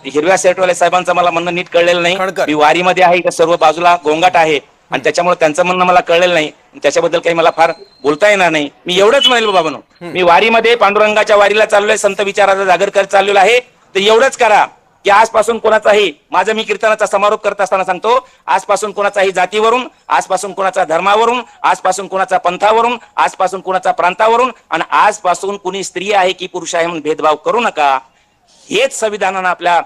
हिरव्या शर्टवाले साहेबांचं मला म्हणणं नीट कळलेलं नाही. मी वारीमध्ये आहे, इथं सर्व बाजूला गोंगाट आहे आणि त्याच्यामुळे त्यांचं म्हणणं मला कळलेलं नाही, त्याच्याबद्दल काही मला फार बोलता येणार नाही. मी एवढंच म्हणेल बाबांनो, मी वारीमध्ये पांडुरंगाच्या वारीला चाललोय, संत विचाराचा जागर करत चाललेलो आहे. तर एवढंच करा की आजपासून कोणाचाही, माझं मी कीर्तनाचा समारोप करत असताना सांगतो, आजपासून कोणाचाही जातीवरून, आजपासून कोणाचा धर्मावरून, आजपासून कोणाचा पंथावरून, आजपासून कोणाचा प्रांतावरून आणि आजपासून कुणी स्त्री आहे की पुरुष आहे म्हणून भेदभाव करू नका. हेच संविधानानं आपल्या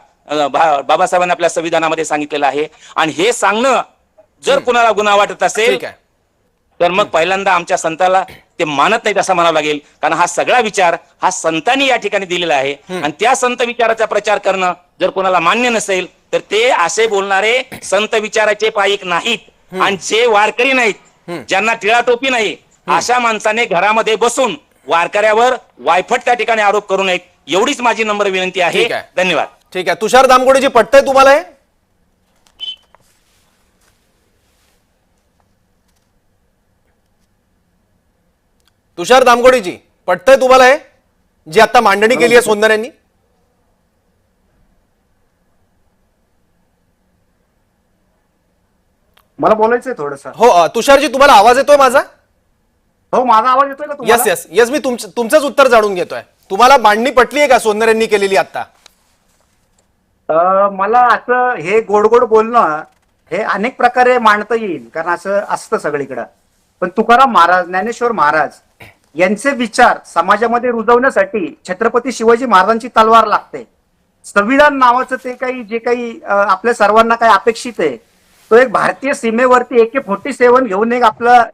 बाबासाहेबांनी आपल्या संविधानामध्ये सांगितलेलं आहे. आणि हे सांगणं जर कुणाला गुन्हा वाटत असेल तर मग पहिल्यांदा आमच्या संताला ते मानत नाहीत असं म्हणावं लागेल. कारण हा सगळा विचार हा संतांनी या ठिकाणी दिलेला आहे आणि त्या संत विचाराचा प्रचार करणं जर कोणाला मान्य नसेल तर ते असे बोलणारे संत विचाराचे पायिक नाहीत आणि जे वारकरी नाहीत, ज्यांना टिळा टोपी नाही, अशा माणसाने घरामध्ये बसून वारकऱ्यावर वायफट त्या ठिकाणी आरोप करू नयेत, एवढीच माझी नम्र विनंती आहे. धन्यवाद. ठीक आहे. तुषार दामगोडेजी, पटतंय तुम्हाला हे? तुषार दामगोडेजी, पटतंय तुम्हाला हे जी आता मांडणी केली आहे सोनर यांनी? मला बोलायचंय थोडस. हो तुषारजी, तुम्हाला आवाज येतोय माझा? हो, माझा आवाज येतोय का तुम्हाला? यस यस यस, मी तुमचंच उत्तर जाणून घेतोय. तुम्हाला मांडणी पटली आहे का सोनर यांनी केलेली आता? मला असं हे गोड गोड बोलणं हे अनेक प्रकारे मांडता येईल, कारण असं असतं सगळीकडं. पण तुकाराम महाराज, ज्ञानेश्वर महाराज यांचे विचार समाजामध्ये रुजवण्यासाठी छत्रपती शिवाजी महाराजांची तलवार लागते. संविधान नावाचं ते काही जे काही आपल्या सर्वांना काही अपेक्षित आहे, तो एक भारतीय सीमेवरती AK-47 घेऊन एक आपला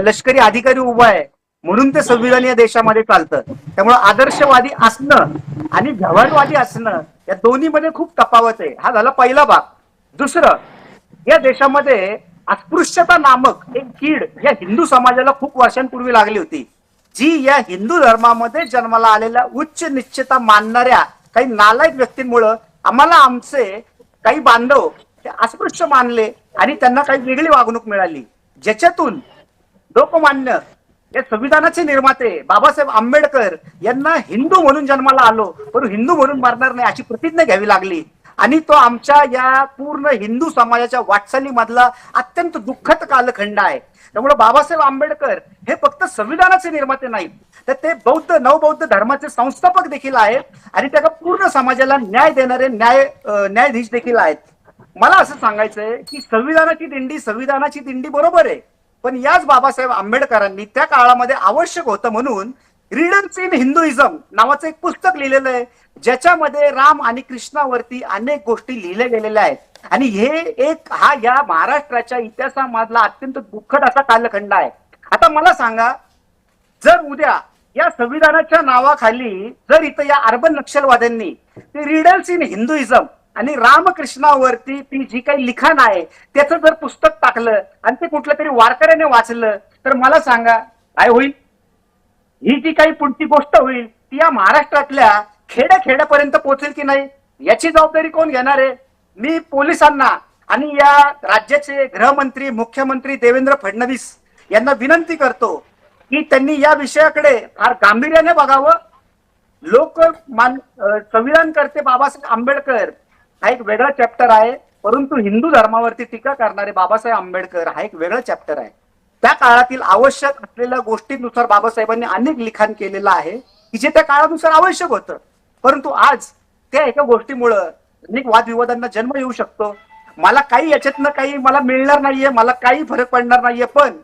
लष्करी अधिकारी उभा आहे म्हणून ते संविधान या देशामध्ये चालतं. त्यामुळे आदर्शवादी असणं आणि जवानवादी असणं या दोन्हीमध्ये खूप तफावत आहे. हा झाला पहिला भाग. दुसरं, या देशामध्ये अस्पृश्यता नामक एक कीड या हिंदू समाजाला खूप वर्षांपूर्वी लागली होती, जी या हिंदू धर्मामध्ये जन्माला आलेल्या उच्च निश्चिता मानणाऱ्या काही नालायक व्यक्तींमुळं आम्हाला आमचे काही बांधव ते अस्पृश्य मानले आणि त्यांना काही वेगळी वागणूक मिळाली, ज्याच्यातून लोकमान्य या संविधानाचे निर्माते बाबासाहेब आंबेडकर यांना हिंदू म्हणून जन्माला आलो पण हिंदू म्हणून मरणार नाही अशी प्रतिज्ञा घ्यावी लागली. आणि तो आमच्या या पूर्ण हिंदू समाजाच्या वाटचालीमधला अत्यंत दुःखद कालखंड आहे. त्यामुळे बाबासाहेब आंबेडकर हे फक्त संविधानाचे निर्माते नाहीत, तर ते नवबौद्ध धर्माचे संस्थापक देखील आहेत आणि त्या पूर्ण समाजाला न्याय देणारे न्यायाधीश देखील आहेत. मला असं सांगायचंय की संविधानाची दिंडी बरोबर आहे, पण याच बाबासाहेब आंबेडकरांनी त्या काळामध्ये आवश्यक होतं म्हणून रीडन्स इन हिंदुइझम नावाचं एक पुस्तक लिहिलेलं आहे, ज्याच्यामध्ये राम आणि कृष्णावरती अनेक गोष्टी लिहिल्या गेलेल्या आहेत. आणि हे हा या महाराष्ट्राच्या इतिहासामधला अत्यंत दुःखद असा कालखंड आहे. आता मला सांगा, जर उद्या या संविधानाच्या नावाखाली जर इथं या अर्बन नक्षलवाद्यांनी ते रीडन्स इन हिंदुइझम आणि रामकृष्णावरती ती जी काही लिखाण आहे त्याचं जर पुस्तक टाकलं आणि ते कुठल्या तरी वारकऱ्याने वाचलं तर मला सांगा काय होईल? ही जी काही पुढची गोष्ट होईल ती या महाराष्ट्रातल्या खेड्यापर्यंत पोहोचेल की नाही? याची जबाबदारी कोण घेणार आहे? मी पोलिसांना आणि या राज्याचे गृहमंत्री मुख्यमंत्री देवेंद्र फडणवीस यांना विनंती करतो की त्यांनी या विषयाकडे फार गांभीर्याने बघावं. संविधान करते बाबासाहेब आंबेडकर हा एक वेगळा चॅप्टर आहे, परंतु हिंदू धर्मावरती टीका करणारे बाबासाहेब आंबेडकर हा एक वेगळा चॅप्टर आहे. त्या काळातील आवश्यक असलेल्या गोष्टींनुसार बाबासाहेबांनी अनेक लिखाण केलेलं आहे की जे त्या काळानुसार आवश्यक होतं, परंतु आज त्या एका गोष्टीमुळं अनेक वादविवादांना जन्म येऊ शकतो. मला काही याच्यातनं काही मला मिळणार नाहीये, मला काही फरक पडणार नाहीये, पण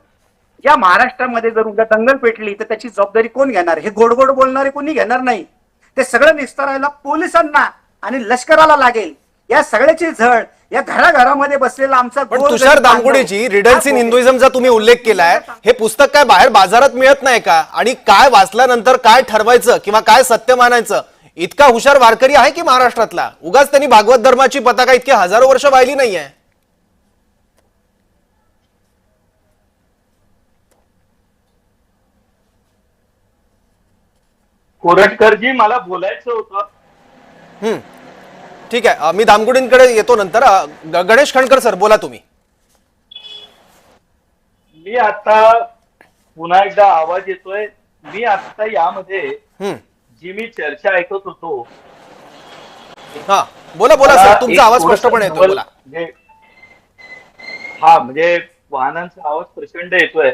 या महाराष्ट्रामध्ये जर उद्या दंगल पेटली तर त्याची जबाबदारी कोण घेणार? हे गोड गोड बोलणारे कोणी घेणार नाही. ते सगळं निस्तारायला पोलिसांना आणि लष्कराला लागेल. या सगळ्याची झळ या घराघरामध्ये बसलेला आमचा पण तुषार दामगुडेजी, रिडल्स इन हिंदुइझमचा तुम्ही उल्लेख केलाय, हे पुस्तक काय बाहेर बाजारात मिळत नाही का? आणि काय वाचल्यानंतर काय ठरवायचं किंवा काय सत्य मानायचं इतका हुशार वारकरी आहे की महाराष्ट्रातला? उगाच त्यांनी भागवत धर्माची पताका इतकी हजारो वर्ष वाहिली नाहीये. कोरटकरजी, मला बोलायचं होतं. ठीक आहे, मी दामगुडेंकडे येतो नंतर. गणेश खणकर सर, बोला तुम्ही. मी आता पुन्हा एकदा आवाज येतोय. मी आता यामध्ये जी मी चर्चा ऐकत होतो. हा, बोला बोला सर, तुमचा आवाज स्पष्टपणे येतोय, बोला. हा, म्हणजे वाहनांचा आवाज प्रचंड येतोय.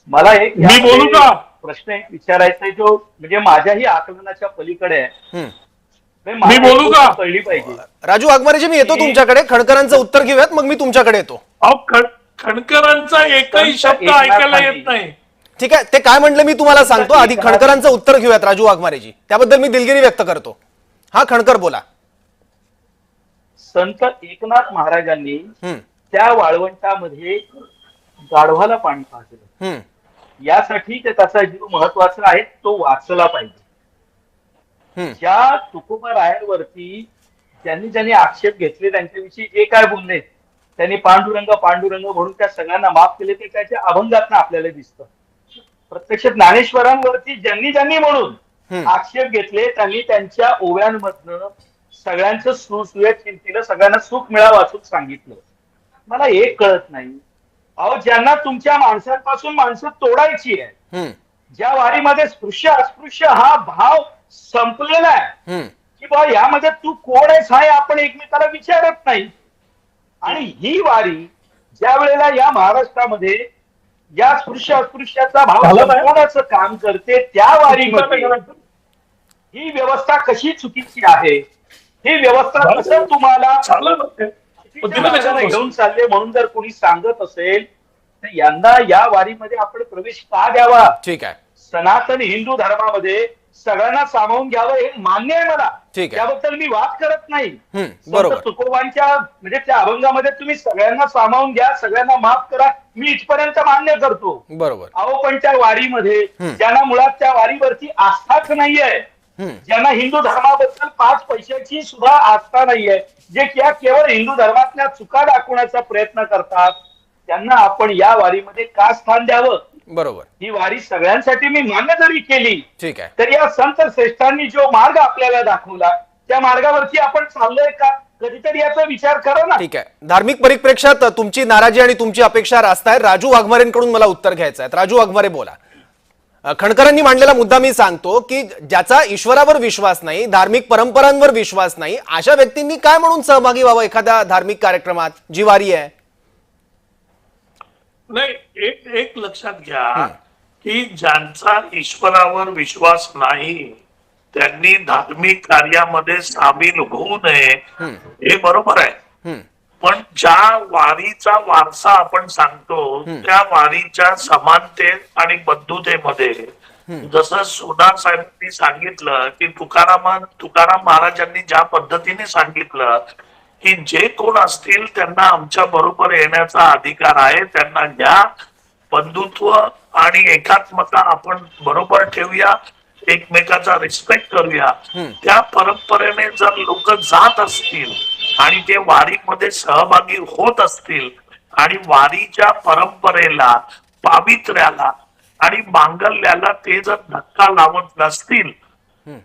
मला एक मी बोलू का? प्रश्न एक विचारायचा आहे, जो म्हणजे माझ्याही आकलनाच्या पलीकडे आहे. मी बोलू का? कळली पाहिजे. राजू वाघमारेजी, मी येतो तुमच्याकडे. खणकरांचं उत्तर घेऊयात, मग मी तुमच्याकडे येतो. खणकरांचा एकही शब्द ऐकायला येत नाही. ठीक आहे, ते काय म्हटलं मी तुम्हाला सांगतो. आधी खणकरांचं उत्तर घेऊयात राजू वाघमारेजी, त्याबद्दल मी दिलगिरी व्यक्त करतो. हा, खणकर बोला. संत एकनाथ महाराजांनी त्या वाळवंटामध्ये गाढवाला पाणी पाजलं. यासाठी त्याचा जीव महत्वाचा आहे, तो वाचला पाहिजे. ज्या तुकोबारायांवरती ज्यांनी आक्षेप घेतले, त्यांच्याविषयी जे काय बोलले, त्यांनी पांडुरंग पांडुरंग म्हणून त्या सगळ्यांना माफ केले, ते त्याच्या अभंगातनं आपल्याला दिसतं. प्रत्यक्ष ज्ञानेश्वरांवरती ज्यांनी म्हणून आक्षेप घेतले, त्यांनी त्यांच्या ओव्यांमधनं सगळ्यांचं सुसुयत चिंतीला सगळ्यांना सुख मिळावं असं सांगितलं. मला एक कळत नाही, अहो, ज्यांना तुमच्या माणसांपासून माणसं तोडायची आहे, ज्या वारीमध्ये स्पृश्य अस्पृश्य हा भाव संपलेला आहे की बा यामध्ये तू कोण आहेस हा आपण एकमेकाला विचारत नाही. आणि ही वारी ज्या वेळेला या महाराष्ट्रामध्ये या स्पृश्य अस्पृश्याचा भाव संपवण्याचं काम करते, त्या वारीमध्ये ही व्यवस्था कशी चुकीची आहे, ही व्यवस्था कसं तुम्हाला घेऊन चालले म्हणून जर कोणी सांगत असेल तर यंदा या वारीमध्ये आपण प्रवेश का द्यावा? ठीक आहे, सनातन हिंदू धर्मामध्ये सगळ्यांना सामावून घ्यावं हे मान्य आहे मला, त्याबद्दल मी वाद करत नाही. तुकोबांच्या म्हणजे त्या अभंगामध्ये तुम्ही सगळ्यांना सामावून घ्या, सगळ्यांना माफ करा, मी इथपर्यंत मान्य करतो. बरोबर. अहो, पण त्या वारीमध्ये ज्यांना मुळात त्या वारीवरती आस्थाच नाहीये, ज्यांना हिंदू धर्माबद्दल 5 पैशाची सुद्धा आस्था नाहीये, जे केवळ हिंदू धर्मातल्या चुका दाखवण्याचा प्रयत्न करतात, त्यांना आपण या वारीमध्ये का स्थान द्यावं? बरोबर. ही वारी सगळ्यांसाठी मी मान्य जरी केली, ठीक आहे, तर या संत श्रेष्ठांनी जो मार्ग आपल्याला दाखवला त्या मार्गावरती आपण चाललोय का? कधीतरी याचा विचार करा ना. ठीक आहे. धार्मिक परिप्रेक्षात तुमची नाराजी आणि तुमची अपेक्षा रास्त आहे. राजू वाघमारेंकडून मला उत्तर घ्यायचं आहे. राजू वाघमारे, बोला. खणकरांनी मांडलेला मुद्दा मी सांगतो की ज्याचा ईश्वरावर विश्वास नाही, धार्मिक परंपरांवर विश्वास नाही, अशा व्यक्तींनी काय म्हणून सहभागी व्हावं एखाद्या धार्मिक कार्यक्रमात, जी वारी आहे? नाही, एक लक्षात घ्या की ज्यांचा ईश्वरावर विश्वास नाही त्यांनी धार्मिक कार्यामध्ये सामील होऊ नये, हे बरोबर आहे. पण ज्या वारीचा वारसा आपण सांगतो त्या वारीच्या समानतेत आणि बंधुतेमध्ये, जसं सोनार साहेबांनी सांगितलं की तुकाराम महाराजांनी ज्या पद्धतीने सांगितलं की जे कोण असतील त्यांना आमच्या बरोबर येण्याचा अधिकार आहे, त्यांना घ्या, बंधुत्व आणि एकात्मता आपण बरोबर ठेवूया, एकमेकाचा रिस्पेक्ट करूया. त्या परंपरेने जर लोक जात असतील आणि ते वारीमध्ये सहभागी होत असतील आणि वारीच्या परंपरेला, पावित्र्याला आणि मांगल्याला ते जर धक्का लावत नसतील,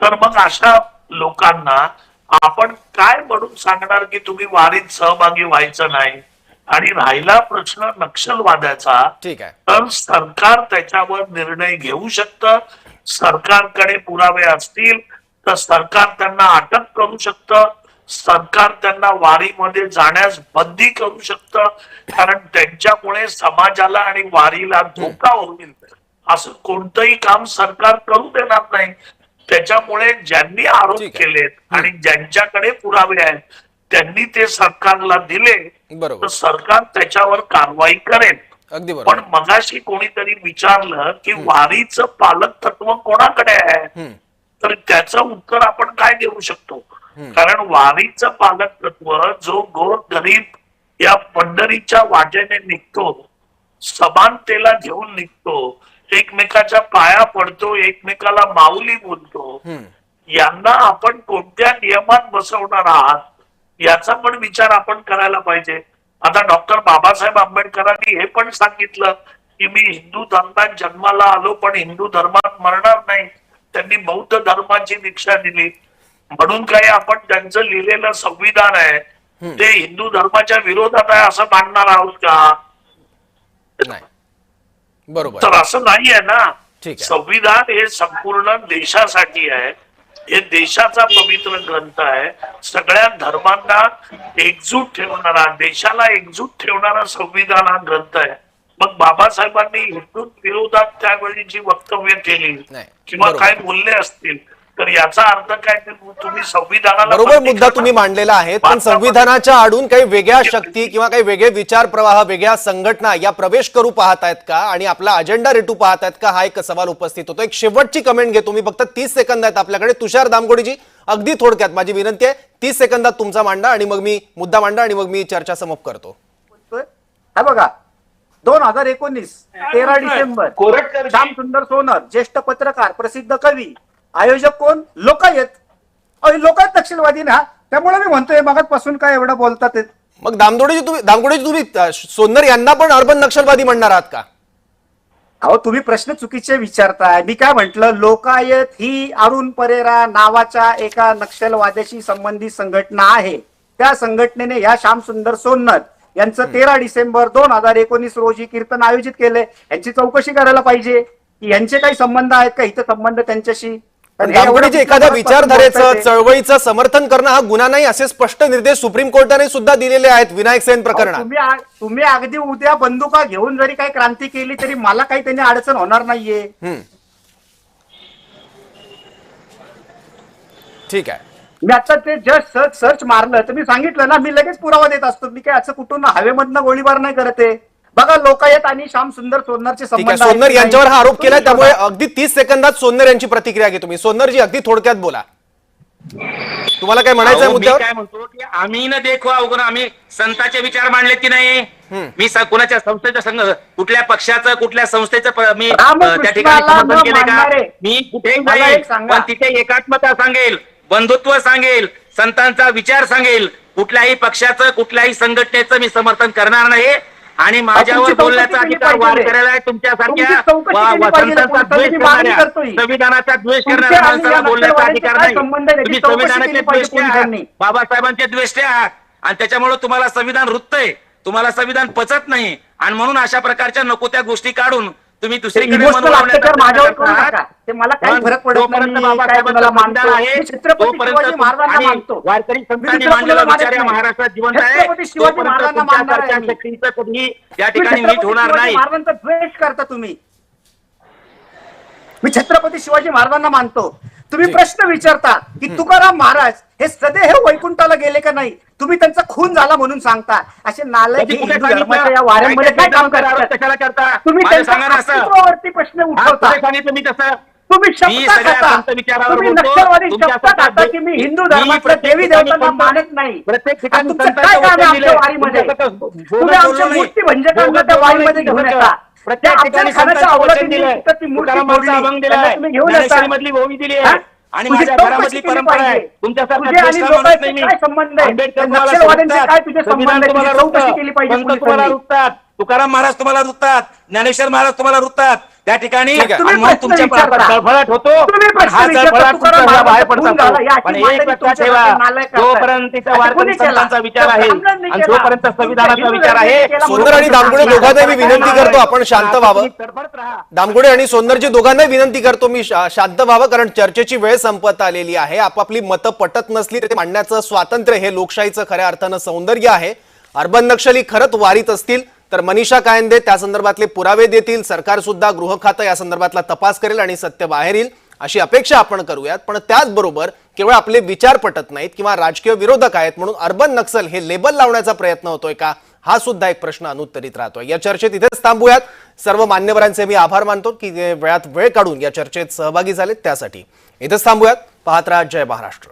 तर मग अशा लोकांना आपण काय म्हणून सांगणार की तुम्ही वारीत सहभागी व्हायचं नाही? आणि राहिला प्रश्न नक्षलवाद्याचा, ठीक आहे. तर सरकार त्याच्यावर निर्णय घेऊ शकतं. सरकारकडे पुरावे असतील तर सरकार त्यांना अटक करू शकतं. सरकार त्यांना वारीमध्ये जाण्यास बंदी करू शकतं, कारण त्यांच्यामुळे समाजाला आणि वारीला धोका होईल असं कोणतंही काम सरकार करू देणार नाही. त्याच्यामुळे ज्यांनी आरोप ठीक आहे. केलेत आणि ज्यांच्याकडे पुरावे आहेत त्यांनी ते सरकारला दिले बरोबर. तर सरकार त्याच्यावर कारवाई करेल. अगदी पण बरोबर. मगाशी कोणीतरी विचारलं की वारीचं पालक तत्व कोणाकडे आहे, तर त्याचं उत्तर आपण काय देऊ शकतो? कारण वारीचं पालक तत्व जो गोर गरीब या पंढरीच्या वाटेने निघतो, समानतेला घेऊन निघतो, एकमेकाच्या पाया पडतो, एकमेकाला माऊली बोलतो, यांना आपण कोणत्या नियमात बसवणार आहात याचा पण विचार आपण करायला पाहिजे. आता डॉक्टर बाबासाहेब आंबेडकरांनी हे पण सांगितलं की मी हिंदू धर्मात जन्माला आलो पण हिंदू धर्मात मरणार नाही. त्यांनी बौद्ध धर्माची दीक्षा दिली. म्हणून काही आपण त्यांचं लिहिलेलं संविधान आहे ते हिंदू धर्माच्या विरोधात आहे असं मानणार आहोत का? नाही. बरोबर. तर असं नाहीये ना. ठीक आहे. संविधान हे संपूर्ण देशासाठी आहे. हे देशाचा पवित्र ग्रंथ आहे. सगळ्या धर्मांना एकजूट ठेवणारा, देशाला एकजूट ठेवणारा संविधान हा ग्रंथ आहे. मग बाबासाहेबांनी हिंदू विरोधात त्यावेळी जी वक्तव्य केली नाही. किंवा बरोबर. काय बोलले असतील तर याचा अर्थ काय? तुम्ही संविधानाला बरोबर बंदी मुद्दा करणार? तुम्ही मांडलेला आहे, पण संविधानाच्या आडून काही वेगळ्या शक्ती किंवा काही वेगळे विचार प्रवाह, वेगळ्या संघटना या प्रवेश करू पाहतायत का आणि आपला अजेंडा रेटू पाहतायत का, हा एक सवाल उपस्थित होतो. एक शेवटची कमेंट घेतो मी, फक्त 30 सेकंद आहेत आपल्याकडे. तुषार दामगोडीजी, अगदी थोडक्यात माझी विनंती आहे, 30 सेकंदात तुमचा मांडा आणि मग मी मुद्दा मांडा आणि मग मी चर्चा समाप्त करतो. हा बघा, 2019 13 डिसेंबर, कोरटकर श्याम सुंदर सोनर, ज्येष्ठ पत्रकार, प्रसिद्ध कवी, आयोजक कोण? लोकायत. लोकायत नक्षलवादी ना, त्यामुळे मी म्हणतोय मगाचपासून काय एवढं बोलतात ते. मग दामगोडीजी तुम्ही सोन्नर यांना पण अर्बन नक्षलवादी म्हणणार आहात का? अहो, तुम्ही प्रश्न चुकीचे विचारताय. मी काय म्हंटल, लोकायत ही अरुण परेरा नावाच्या एका नक्षलवाद्याशी संबंधित संघटना आहे. त्या संघटनेने या श्याम सुंदर सोनर यांचं 13 डिसेंबर 2019 रोजी कीर्तन आयोजित केलंय. यांची चौकशी करायला पाहिजे की यांचे काही संबंध आहेत का, इथं संबंध त्यांच्याशी. दामगोडीजी, एखाद्या विचारधारेचं, चळवळीचं समर्थन करणं हा गुन्हा नाही असे स्पष्ट निर्देश सुप्रीम कोर्टाने सुद्धा दिलेले आहेत विनायक सेन प्रकरणात. तुम्ही अगदी उद्या बंदुका घेऊन जरी काही क्रांती केली तरी मला काही त्यांनी अडचण होणार नाहीये. ठीक आहे. मी आता ते जस्ट सर्च मारलं तर मी सांगितलं ना, मी लगेच पुरावा देत असतो. मी काय असं कुठून हवेमधनं गोळीबार नाही करत आहे. बघा, लोकायत आणि श्याम सुंदर सोनरचे ठीक आहे. संबंध सोन्नर यांच्यावर हा आरोप केलाय, त्यामुळे अगदी 30 सेकंदात सोन्नर यांची प्रतिक्रिया घे तुम्ही. सोन्नरजी, अगदी थोडक्यात बोला, तुम्हाला काय म्हणायचं आहे मी मुद्द्यावर? काय म्हणतो की आम्ही न देखो अवगुण, आम्ही संतांचे विचार मांडलेत की नाही. मी कुणाच्या संस्थेच्या संघ, कुठल्या पक्षाचं, कुठल्या संस्थेचं मी त्या ठिकाणी समर्थन केलंय का? मी कुठे जाईल पण तिथे एकात्मता सांगेल, बंधुत्व सांगेल, संतांचा विचार सांगेल. कुठल्याही पक्षाचं, कुठल्याही संघटनेचं मी समर्थन करणार नाही आणि माझ्यावर बोलण्याचा अधिकार वार करायला आहे तुमच्यासारख्या संतांचा द्वेष करणाऱ्या, संविधानाचा द्वेष करणाऱ्या माणसाला बोलण्याचा अधिकार नाही. तुम्ही संविधानाचे द्वेष्टे आहात, बाबासाहेबांचे द्वेष्टे आहात आणि त्याच्यामुळे तुम्हाला संविधान रुततंय, तुम्हाला संविधान पचत नाही आणि म्हणून अशा प्रकारच्या नको त्या गोष्टी काढून तुम्ही दुसरीकडे माझ्यावर ते मला काही फरक पडत नाही. वारकरी संतांनी मांडलेला विचार या महाराष्ट्रात जिवंत आहे. तोपर्यंत तुमच्यासारख्या शक्तीचं कधी या ठिकाणी नीट होणार नाही. महाराजांचा द्वेष करता तुम्ही. मी छत्रपती शिवाजी महाराजांना मानतो. तुम्ही प्रश्न विचारता की तुकाराम महाराज हे सदैव वैकुंठाला गेले का नाही, तुम्ही त्यांचा खून झाला म्हणून सांगता. असे नालायक हिंदू धर्माच्या या वाऱ्यांमध्ये काय काम कशाला करता? तुम्ही त्यांच्या अस्तित्वावरती प्रश्न उठवता. सांगितलं मी तसं. तुम्ही शपथ खाता, तुम्ही नक्षलवादी शपथ खाता की मी हिंदू धर्मातल्या देवी देवतांना मानत नाही. प्रत्येक ठिकाणी तुमचं काय काम आहे आमच्या वारीमध्ये? तुम्ही आमच्या मूर्ती भंजकांना त्या वारीमध्ये घेऊन येता. प्रत्येक ठिकाणी अवलंबून ती मूर्ती घेऊन येता. मधली भूमी दिली आहे आणि माझ्या घरामधली परंपरा आहे. तुमच्यासारख्या काय संबंध आहे? नक्षलवाद्यांचे काय तुझे संबंध आहे? चौकशी केली पाहिजे. तुम्हाला रुततात, तुकाराम महाराज तुम्हाला रुततात, ज्ञानेश्वर महाराज तुम्हाला रुततात, त्या ठिकाणी ठीक आहे. मग तुमच्या फळफळाट होतो पण हा फळफळाट तुमच्या बाहेर पडत असतो. पण एक लक्षात ठेवा, जोपर्यंत तिचा वारकरी संतांचा विचार आहे आणि जोपर्यंत संविधानाचा विचार आहे. सोनर आणि दामगुडे दोघांनाही मी विनंती करतो आपण शांत व्हावं. तडफडत राहा. दामगुडे आणि सोनरजी दोघांनाही विनंती करतो मी शांत व्हावं, कारण चर्चेची वेळ संपत आलेली आहे. आपापली मतं पटत नसली तरी ते मांडण्याचं स्वातंत्र्य हे लोकशाहीचं खऱ्या अर्थानं सौंदर्य आहे. अर्बन नक्षली खरंच वारीत असतील तर मनीषा कायंदे त्या संदर्भातले पुरावे देतील. सरकार सुद्धा गृह खातं या संदर्भातला तपास करेल आणि सत्य बाहेर येईल अशी अपेक्षा आपण करूयात. पण त्याचबरोबर केवळ आपले विचार पटत नाहीत किंवा राजकीय विरोधक आहेत म्हणून अर्बन नक्सल हे लेबल लावण्याचा प्रयत्न होतोय का, हा सुद्धा एक प्रश्न अनुत्तरित राहतोय. या चर्चेत इथेच थांबूयात. सर्व मान्यवरांचे मी आभार मानतो की वेळात वेळ काढून या चर्चेत सहभागी झालेत त्यासाठी. इथेच थांबूयात. पाहत राहा जय महाराष्ट्र.